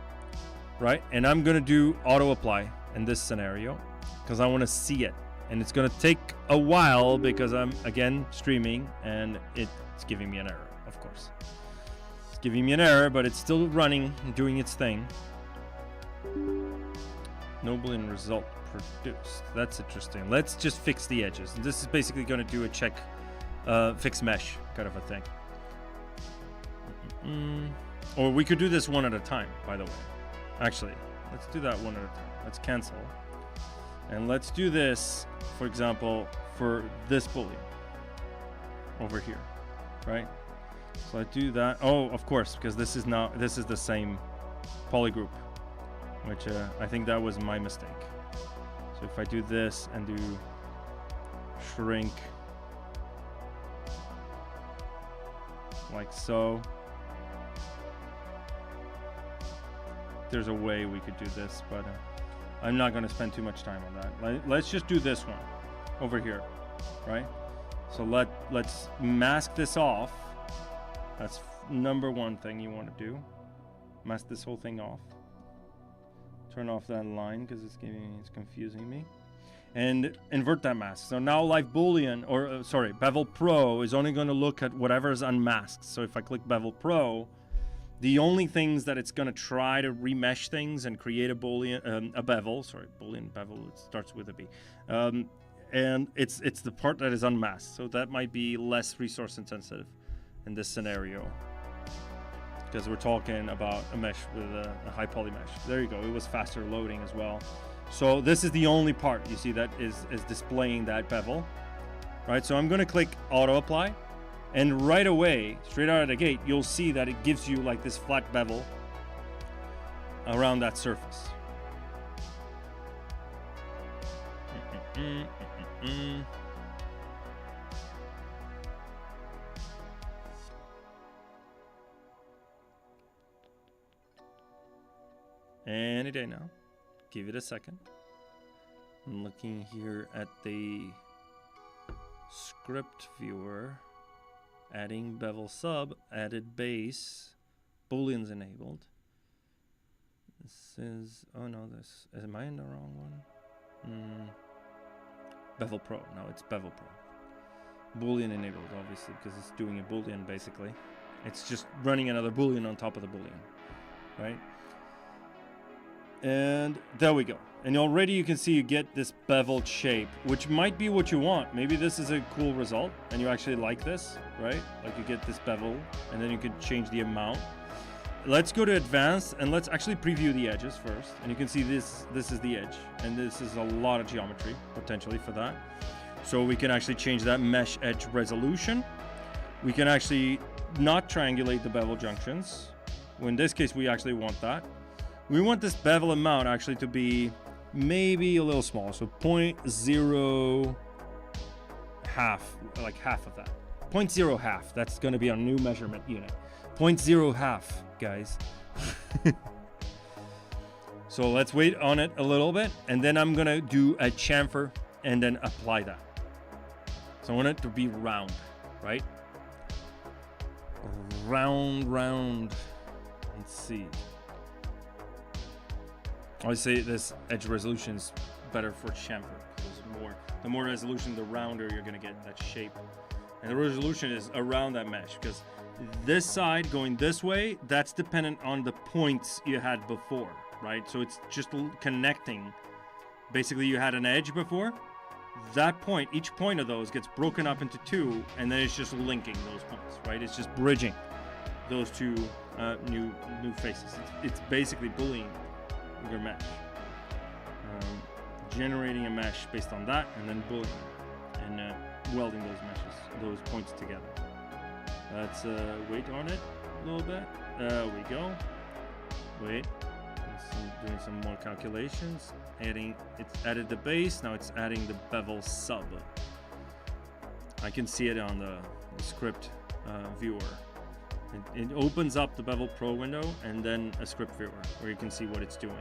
right? And I'm going to do auto apply in this scenario because I want to see it. And it's going to take a while because I'm, again, streaming, and it's giving me an error, of course. It's giving me an error, but it's still running and doing its thing. No Boolean result produced. That's interesting. Let's just fix the edges. And this is basically going to do a check, fix mesh kind of a thing. Or we could do this one at a time, by the way. Actually, let's do that one at a time. Let's cancel. And let's do this, for example, for this Boolean over here, right? So I do that. Oh, of course, because this is the same polygroup, which I think that was my mistake. So if I do this and do shrink like so, there's a way we could do this, but I'm not going to spend too much time on that. Let's just do this one over here, right? So let's mask this off. That's number one thing you want to do. Mask this whole thing off. Turn off that line because it's confusing me. and invert that mask. So now Live Boolean, or sorry, Bevel Pro is only going to look at whatever is unmasked. So if I click Bevel Pro, the only things that it's going to try to remesh things and create a Boolean, a bevel, sorry, Boolean bevel, it starts with a B. And it's the part that is unmasked. So that might be less resource intensive in this scenario, because we're talking about a mesh with a high poly mesh. There you go. It was faster loading as well. So this is the only part you see that is displaying that bevel, right? So I'm going to click auto apply, and right away, straight out of the gate, you'll see that it gives you like this flat bevel around that surface. Any day now. Give it a second. I'm looking here at the script viewer. Adding bevel sub, added base, booleans enabled. This is, oh no, this, am I in the wrong one? Bevel Pro, no, it's Bevel Pro. Boolean enabled, obviously, because it's doing a boolean basically. It's just running another boolean on top of the boolean, right? And there we go. And already you can see you get this beveled shape, which might be what you want. Maybe this is a cool result and you actually like this, right? Like you get this bevel and then you can change the amount. Let's go to advanced and let's actually preview the edges first. And you can see this is the edge, and this is a lot of geometry potentially for that. So we can actually change that mesh edge resolution. We can actually not triangulate the bevel junctions. Well, in this case, we actually want that. We want this bevel amount actually to be maybe a little small. So 0.0 half, like half of that. 0.0 half, that's gonna be our new measurement unit. 0.0 half, guys. So let's wait on it a little bit, and then I'm gonna do a chamfer and then apply that. So I want it to be round, right? Round. Let's see. I would say this edge resolution is better for chamfer. The more resolution, the rounder you're gonna get that shape. And the resolution is around that mesh, because this side going this way, that's dependent on the points you had before, right? So it's just connecting. Basically, you had an edge before. That point, each point of those gets broken up into two, and then it's just linking those points, right? It's just bridging those two new faces. It's basically boolean your mesh, generating a mesh based on that, and then boolean and welding those meshes, those points together. Let's wait on it a little bit. There we go. Wait. Doing some more calculations. It's added the base. Now it's adding the bevel sub. I can see it on the script viewer. It opens up the Bevel Pro window and then a script viewer where you can see what it's doing.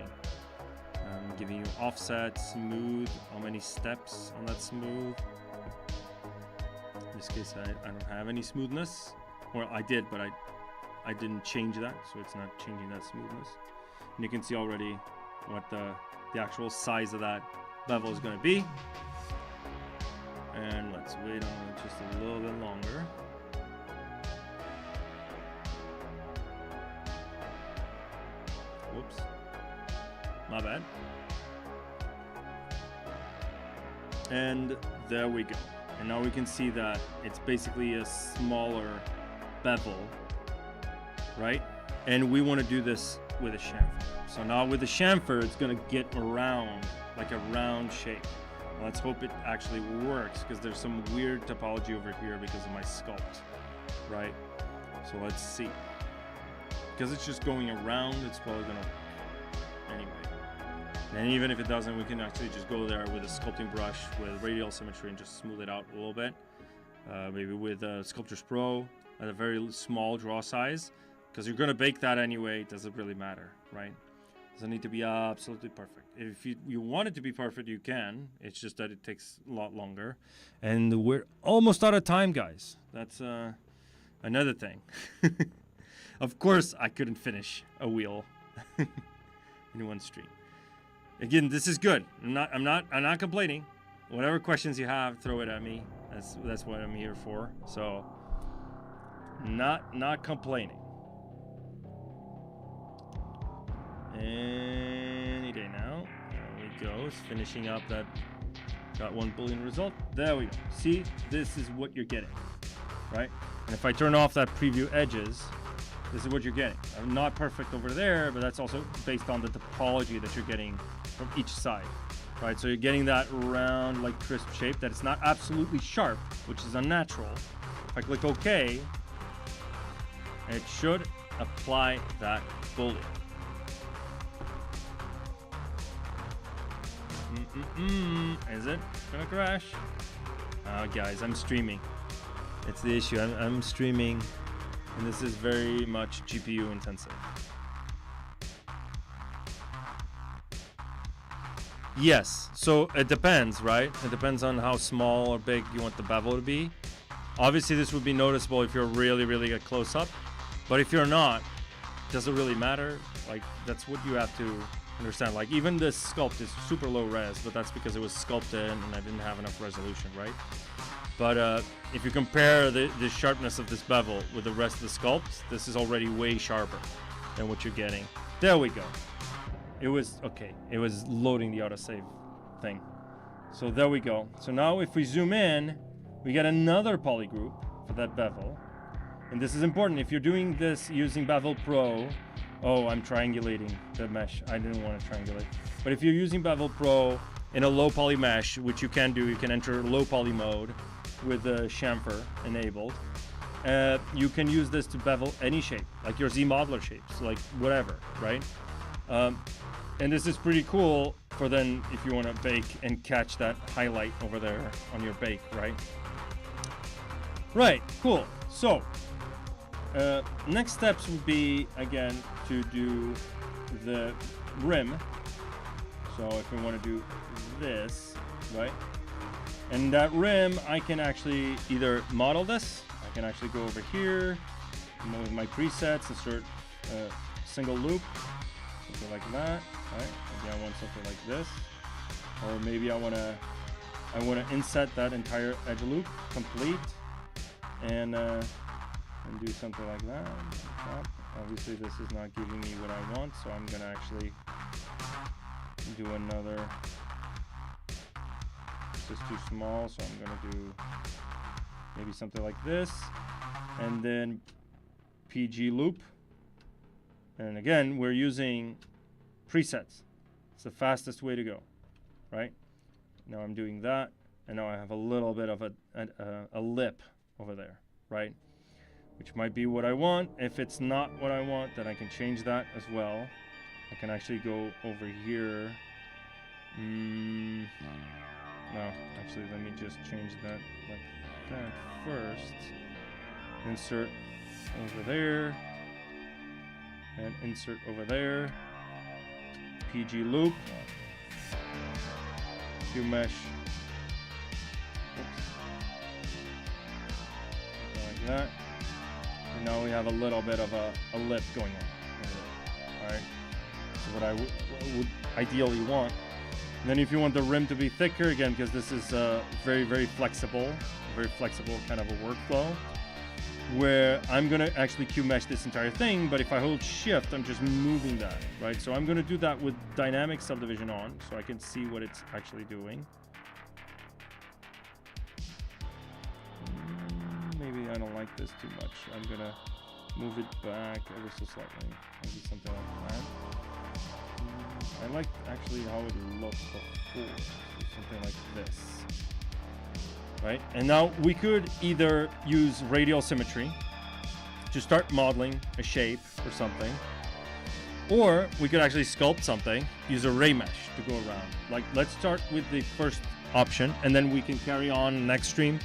Giving you offset, smooth, how many steps on that smooth. In this case, I don't have any smoothness. Well, I did, but I didn't change that, so it's not changing that smoothness. And you can see already what the actual size of that bevel is going to be. And let's wait on it just a little bit longer. Whoops. My bad. And there we go. And now we can see that it's basically a smaller bevel, right? And we want to do this with a chamfer. So now with the chamfer, it's going to get around, like a round shape. Let's hope it actually works, because there's some weird topology over here because of my sculpt, right? So let's see. Because it's just going around, it's probably going to, anyway. And even if it doesn't, we can actually just go there with a sculpting brush with radial symmetry and just smooth it out a little bit. Maybe with Sculptors Pro at a very small draw size, because you're going to bake that anyway. It doesn't really matter, right? It doesn't need to be absolutely perfect. If you want it to be perfect, you can. It's just that it takes a lot longer. And we're almost out of time, guys. That's another thing. Of course, I couldn't finish a wheel in one stream. Again, this is good. I'm not complaining. whatever questions you have, throw it at me. That's what I'm here for. So not complaining. Any day now. There we go. It's finishing up that. Got one Boolean result. There we go. See, this is what you're getting, right? And if I turn off that preview edges, this is what you're getting. I'm not perfect over there, but that's also based on the topology that you're getting from each side, right? So you're getting that round, like crisp shape that is not absolutely sharp, which is unnatural. If I click OK, it should apply that Boolean. Is it gonna crash? Guys, I'm streaming. It's the issue. I'm streaming, and this is very much GPU intensive. Yes, so it depends, right? It depends on how small or big you want the bevel to be. Obviously, this would be noticeable if you're really a close up, but if you're not, does it really matter? Like, that's what you have to understand. Like, even this sculpt is super low res, but that's because it was sculpted and I didn't have enough resolution, right? But if you compare the sharpness of this bevel with the rest of the sculpts, this is already way sharper than what you're getting. There we go. It was okay. It was loading the autosave thing. So there we go. So now if we zoom in, we get another poly group for that bevel. And this is important. If you're doing this using Bevel Pro, oh, I'm triangulating the mesh. I didn't want to triangulate. But if you're using Bevel Pro in a low poly mesh, which you can do, you can enter low poly mode with the chamfer enabled. You can use this to bevel any shape, like your Z modeler shapes, like whatever, right? And this is pretty cool for then if you want to bake and catch that highlight over there on your bake, right? Right, cool. So next steps would be, again, to do the rim. So if we want to do this, right? And that rim, I can actually either model this. I can actually go over here with my presets, insert a single loop, something like that, right? Maybe I want something like this, or maybe I want to inset that entire edge loop complete, and do something like that. Obviously, this is not giving me what I want, so I'm gonna actually do another. This is too small, so I'm gonna do maybe something like this, and then PG loop. And again, we're using presets. It's the fastest way to go, right? Now I'm doing that, and now I have a little bit of a lip over there, right? Which might be what I want. If it's not what I want, then I can change that as well. I can actually go over here. No, actually, let me just change that like that first. Insert over there, and insert over there. PG loop. Q mesh. Oops. Like that. And now we have a little bit of a lip going on. All right. So what I would ideally want. And then if you want the rim to be thicker, again, because this is very flexible kind of a workflow, where I'm gonna actually Q mesh this entire thing, but if I hold shift, I'm just moving that, right? So I'm gonna do that with dynamic subdivision on, so I can see what it's actually doing. Maybe I don't like this too much. I'm gonna move it back ever so slightly, maybe something like that. I like actually how it looked before, so something like this, right? And now we could either use radial symmetry to start modeling a shape or something, or we could actually sculpt something, use a ray mesh to go around. Like, let's start with the first option, and then we can carry on next stream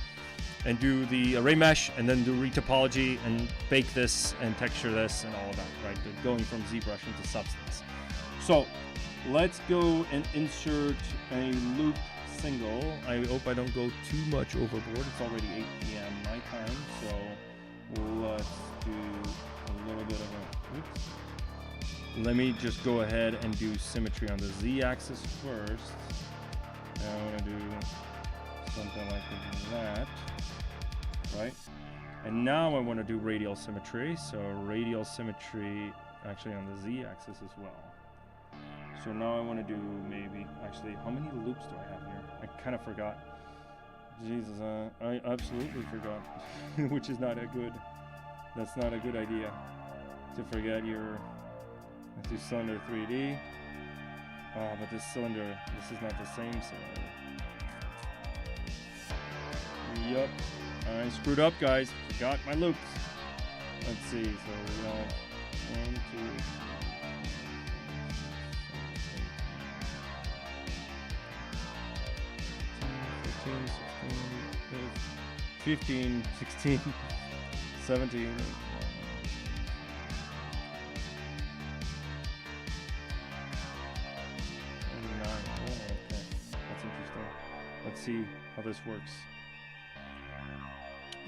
and do the array mesh, and then do retopology and bake this and texture this and all of that, right? Going from ZBrush into Substance. So let's go and insert a loop single. I hope I don't go too much overboard. It's already 8 p.m. my time, so let's do a little bit of a, oops. Let me just go ahead and do symmetry on the Z-axis first. And I want to do something like that, right? And now I want to do radial symmetry. So radial symmetry actually on the z-axis as well. So now I want to do maybe, actually, how many loops do I have here? I kind of forgot. Jesus, I absolutely forgot, which is not a good, that's not a good idea to forget your, let's do cylinder 3D. But this cylinder, this is not the same cylinder. Yup, I screwed up, guys. Forgot my loops. Let's see, so we have 1, 2, 15, 16, 17. And 9. Oh, okay. That's interesting. Let's see how this works.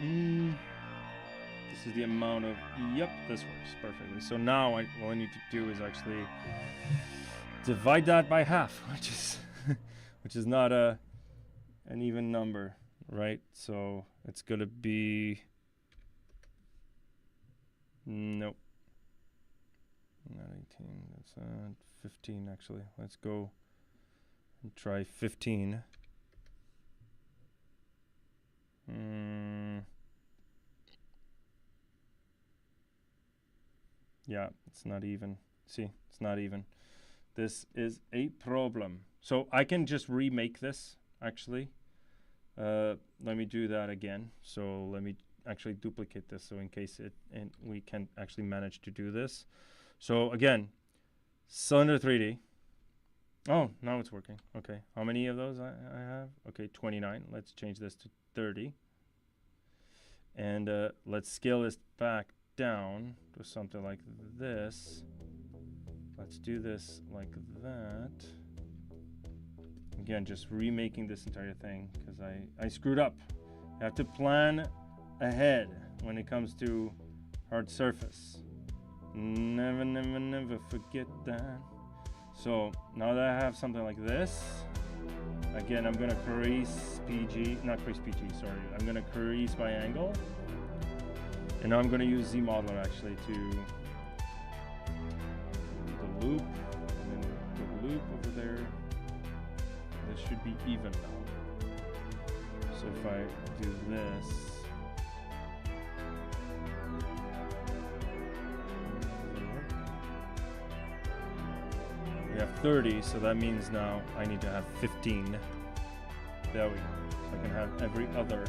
This is the amount of, yep, this works perfectly. So now all I need to do is actually divide that by half, which is not an even number, right? So it's gonna be, nope, not 18, that's 15 actually. Let's go and try 15. Yeah, it's not even. See, it's not even. This is a problem. So I can just remake this, actually. Let me do that again. So let me actually duplicate this, so in case and we can actually manage to do this. So again, cylinder 3D. Oh, now it's working. Okay, how many of those I have? Okay, 29. Let's change this to 30. And let's scale this back down to something like this. Let's do this like that. Again, just remaking this entire thing because I screwed up. I have to plan ahead when it comes to hard surface. Never, never, never forget that. So now that I have something like this, again, I'm gonna crease PG, not crease PG, sorry. I'm gonna crease by angle. And now I'm gonna use ZModeler actually to do the loop, and then the loop over there. This should be even now. So if I do this, we have 30, so that means now I need to have 15. There we go. So I can have every other,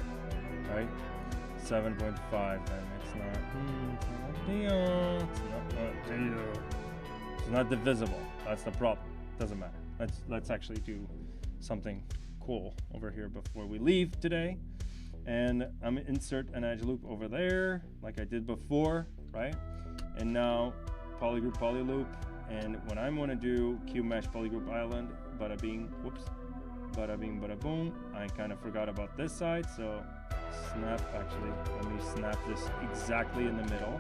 right? 7.5, and it's not a deal. It's not a deal. It's not divisible. That's the problem. Doesn't matter. Let's actually do something cool over here before we leave today. And I'm gonna insert an edge loop over there, like I did before, right? And now polygroup polyloop. And when I'm gonna do Q mesh polygroup island, bada bing, whoops, bada bing, bada boom. I kind of forgot about this side, so snap, actually, let me snap this exactly in the middle.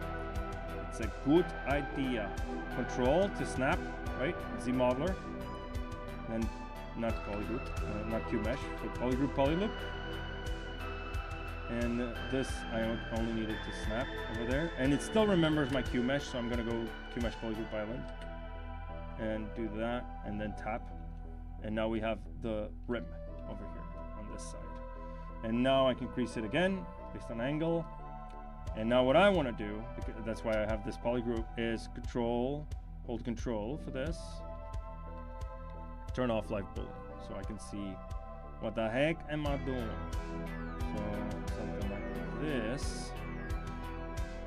It's a good idea. Control to snap, right? ZModeler. Then not polygroup, not Q mesh, but polygroup polyloop. And this, I only needed to snap over there. And it still remembers my Q mesh, so I'm gonna go Q mesh polygroup island. And do that, and then tap. And now we have the rim over here on this side. And now I can crease it again based on angle. And now what I want to do, because that's why I have this polygroup, is hold control for this. Turn off live bullet so I can see what the heck am I doing. So something like this.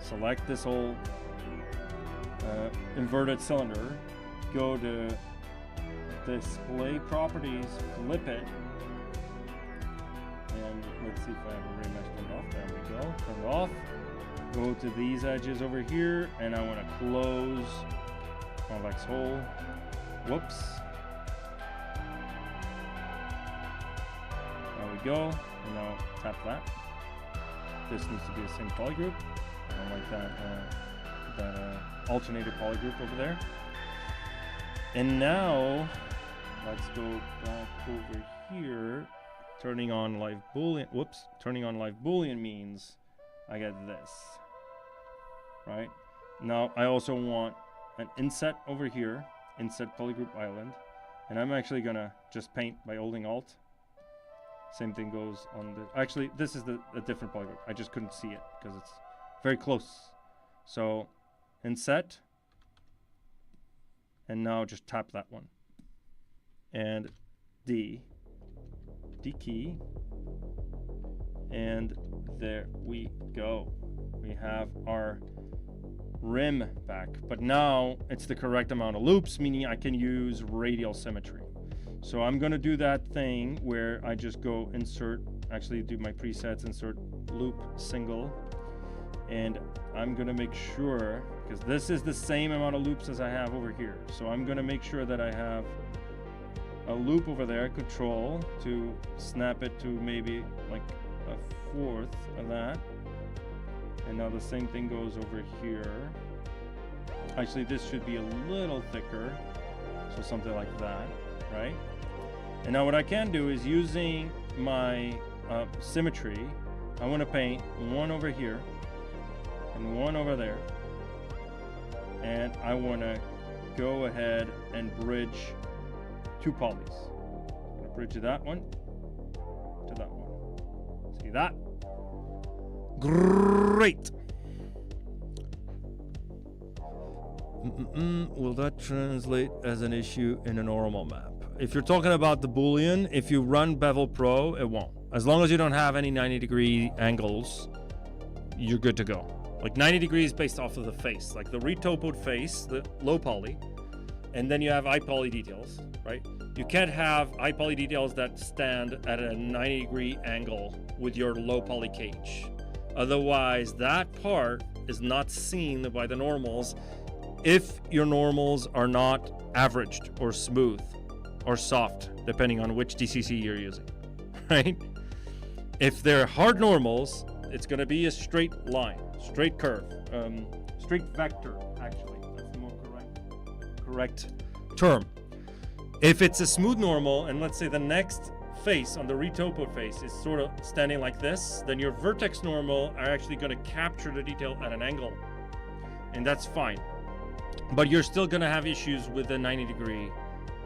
Select this whole inverted cylinder. Go to display properties, flip it. And let's see if I have a ray mesh turned off. There we go. Turned off. Go to these edges over here, and I want to close convex hole. Whoops. There we go. And now tap that. This needs to be the same polygroup. I don't like that alternated polygroup over there. And now let's go back over here, turning on live boolean, turning on live boolean means I get this, right? Now I also want an inset over here, inset polygroup island, and I'm actually gonna just paint by holding Alt. Same thing goes on the, actually this is a different polygroup. I just couldn't see it because it's very close. So inset, and now just tap that one. And D key, and there we go. We have our rim back, but now it's the correct amount of loops, meaning I can use radial symmetry. So I'm gonna do that thing where I just go insert, actually do my presets, insert loop single, and I'm gonna make sure, because this is the same amount of loops as I have over here, so I'm gonna make sure that I have a loop over there, control, to snap it to maybe like a fourth of that. And now the same thing goes over here. Actually, this should be a little thicker, so something like that, right? And now what I can do is using my symmetry, I want to paint one over here and one over there. And I want to go ahead and bridge two polys. I'm going to bridge that one to that one. See that? Great. Will that translate as an issue in a normal map? If you're talking about the Boolean, if you run Bevel Pro, it won't. As long as you don't have any 90-degree angles, you're good to go. Like 90 degrees based off of the face, like the retopoed face, the low poly, and then you have high poly details, right? You can't have high poly details that stand at a 90-degree angle with your low poly cage. Otherwise, that part is not seen by the normals if your normals are not averaged or smooth or soft, depending on which DCC you're using, right? If they're hard normals, it's going to be a straight line, straight curve, straight vector, actually. That's the more correct term. If it's a smooth normal, and let's say the next face on the retopo face is sort of standing like this, then your vertex normal are actually going to capture the detail at an angle, and that's fine. But you're still going to have issues with the 90-degree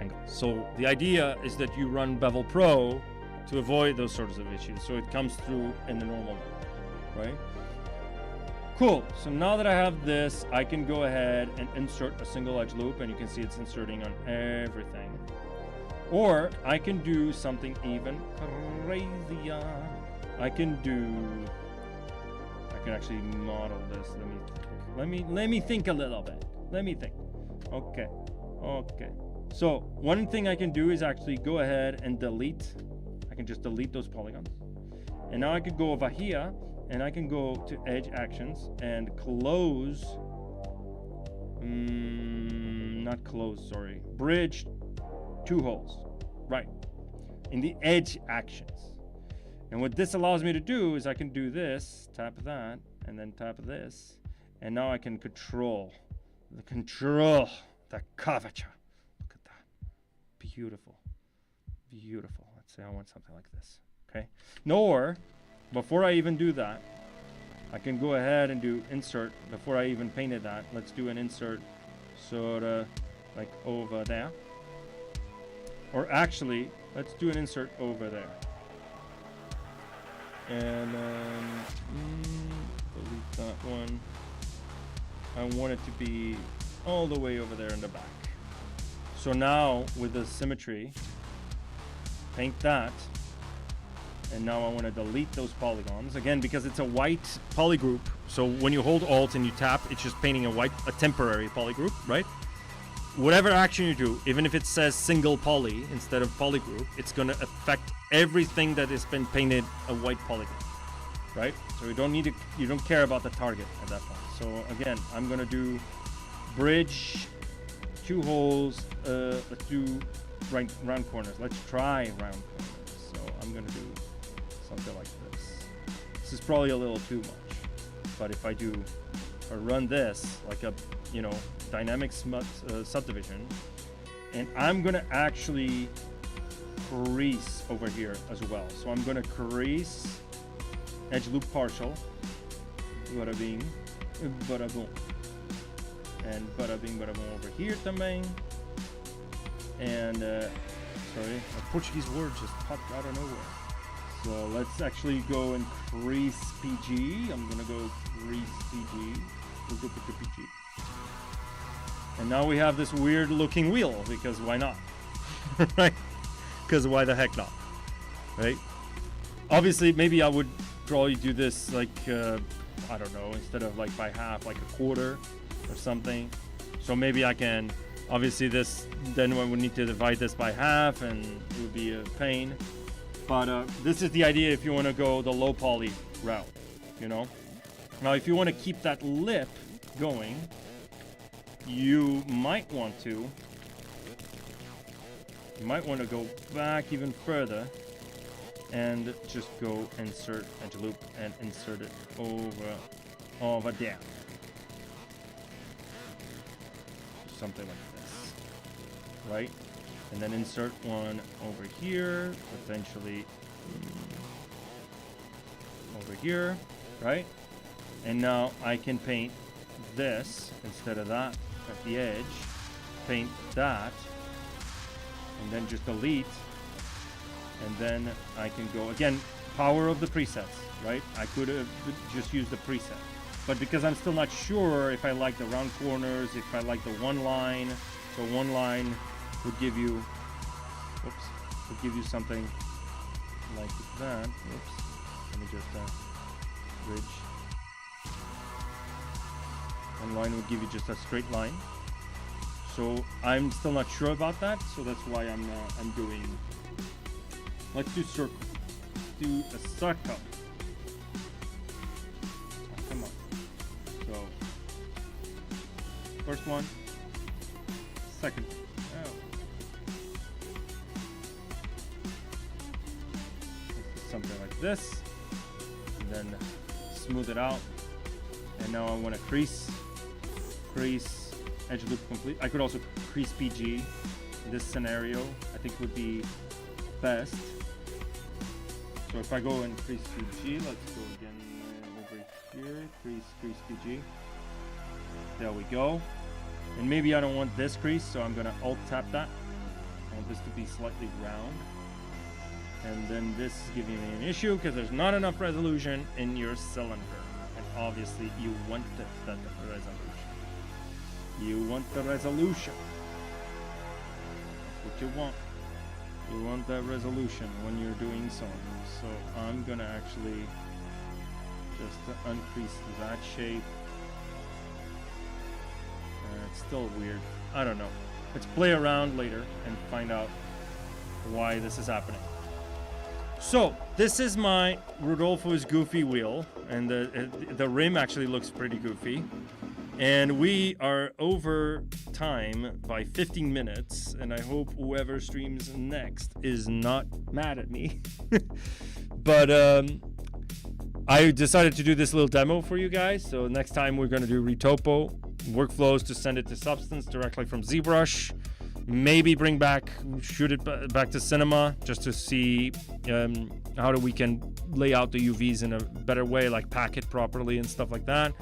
angle. So the idea is that you run Bevel Pro to avoid those sorts of issues, so it comes through in the normal mode, right? Cool. So now that I have this, I can go ahead and insert a single edge loop, and you can see it's inserting on everything. Or I can do something even crazier. I can actually model this. Let me think a little bit. Let me think. Okay. So one thing I can do is actually go ahead and delete. I can just delete those polygons. And now I could go over here and I can go to edge actions and close. Not close, sorry. Bridge two holes. Right. In the edge actions. And what this allows me to do is I can do this, tap that, and then tap this. And now I can control the curvature. Look at that. Beautiful. Let's say I want something like this. Okay. Or before I even do that, I can go ahead and do insert. Before I even painted that, let's do an insert sort of like over there. Or actually, let's do an insert over there. And delete that one. I want it to be all the way over there in the back. So now with the symmetry, paint that. And now I want to delete those polygons again because it's a white polygroup. So when you hold Alt and you tap, it's just painting a temporary polygroup, right? Whatever action you do, even if it says single poly instead of polygroup, it's going to affect everything that has been painted a white polygon, right? So you don't care about the target at that point. So again, I'm going to do bridge, two holes, let's do round corners. Let's try round corners. So I'm going to do something like this. This is probably a little too much, but if I run this like a, dynamic subdivision, and I'm going to actually crease over here as well. So I'm gonna crease, edge loop partial, bada bing, bada boom, and bada bing, bada boom over here também. And sorry, a Portuguese word just popped out of nowhere. So let's actually go and crease PG. I'm gonna go crease PG. We'll go put the PG. And now we have this weird looking wheel, because why not? Right? Because why the heck not? Right? Obviously, maybe I would probably do this like, I don't know, instead of like by half, like a quarter or something. So maybe I can, obviously this, then I would need to divide this by half and it would be a pain. But this is the idea if you want to go the low poly route, you know? Now, if you want to keep that lip going, you might want to go back even further and just go insert edge loop and insert it over there. Something like this, right? And then insert one over here, potentially over here, right? And now I can paint this instead of that at the edge, paint that, and then just delete, and then I can go again, power of the presets, right? I could have just used the preset, but because I'm still not sure if I like the round corners, if I like the one line, so one line would give you, would give you something like that. Oops, let me just bridge. One line would give you just a straight line. So I'm still not sure about that, so that's why I'm doing. Let's do circle. Do a circle. Oh, come on. So first one, second. Oh. Something like this, and then smooth it out. And now I want to crease, edge loop complete. I could also crease PG in this scenario. I think would be best. So if I go and crease PG, let's go again over here, crease PG. There we go. And maybe I don't want this crease, so I'm gonna alt tap that. I want this to be slightly round. And then this is giving me an issue because there's not enough resolution in your cylinder. And obviously you want that resolution. You want the resolution. That's what you want. You want that resolution when you're doing something. So I'm gonna actually just uncrease that shape. It's still weird. I don't know. Let's play around later and find out why this is happening. So this is my Rodolfo's goofy wheel, and the rim actually looks pretty goofy. And we are over time by 15 minutes, and I hope whoever streams next is not mad at me. But I decided to do this little demo for you guys. So next time we're going to do retopo workflows to send it to Substance directly from ZBrush. Maybe bring back, shoot it back to Cinema just to see how we can lay out the UVs in a better way, like pack it properly and stuff like that,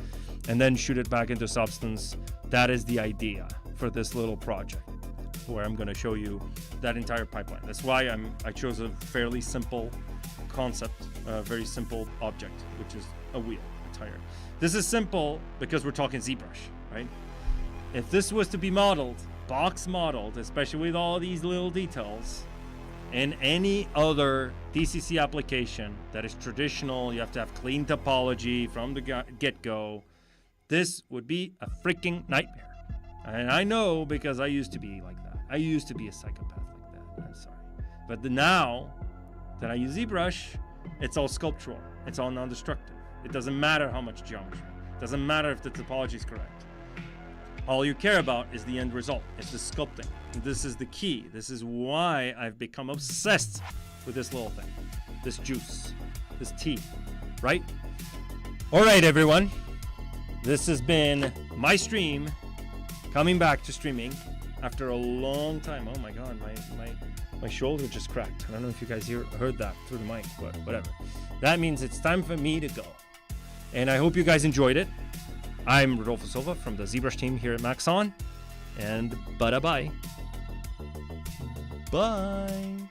and then shoot it back into Substance. That is the idea for this little project, where I'm going to show you that entire pipeline. That's why I chose a fairly simple concept, a very simple object, which is a wheel, a tire. This is simple because we're talking ZBrush, right? If this was to be modeled, box modeled, especially with all these little details, in any other DCC application that is traditional, you have to have clean topology from the get-go, this would be a freaking nightmare. And I know, because I used to be like that. I used to be a psychopath like that. I'm sorry. But now that I use ZBrush, it's all sculptural. It's all non-destructive. It doesn't matter how much geometry. It doesn't matter if the topology is correct. All you care about is the end result. It's the sculpting. This is the key. This is why I've become obsessed with this little thing. This juice. This tea. Right? All right, everyone. This has been my stream. Coming back to streaming after a long time. Oh my god, My shoulder just cracked. I don't know if you guys heard that through the mic, but whatever. That means it's time for me to go. And I hope you guys enjoyed it. I'm Rodolfo Silva from the ZBrush team here at Maxon. And bye-bye. Bye.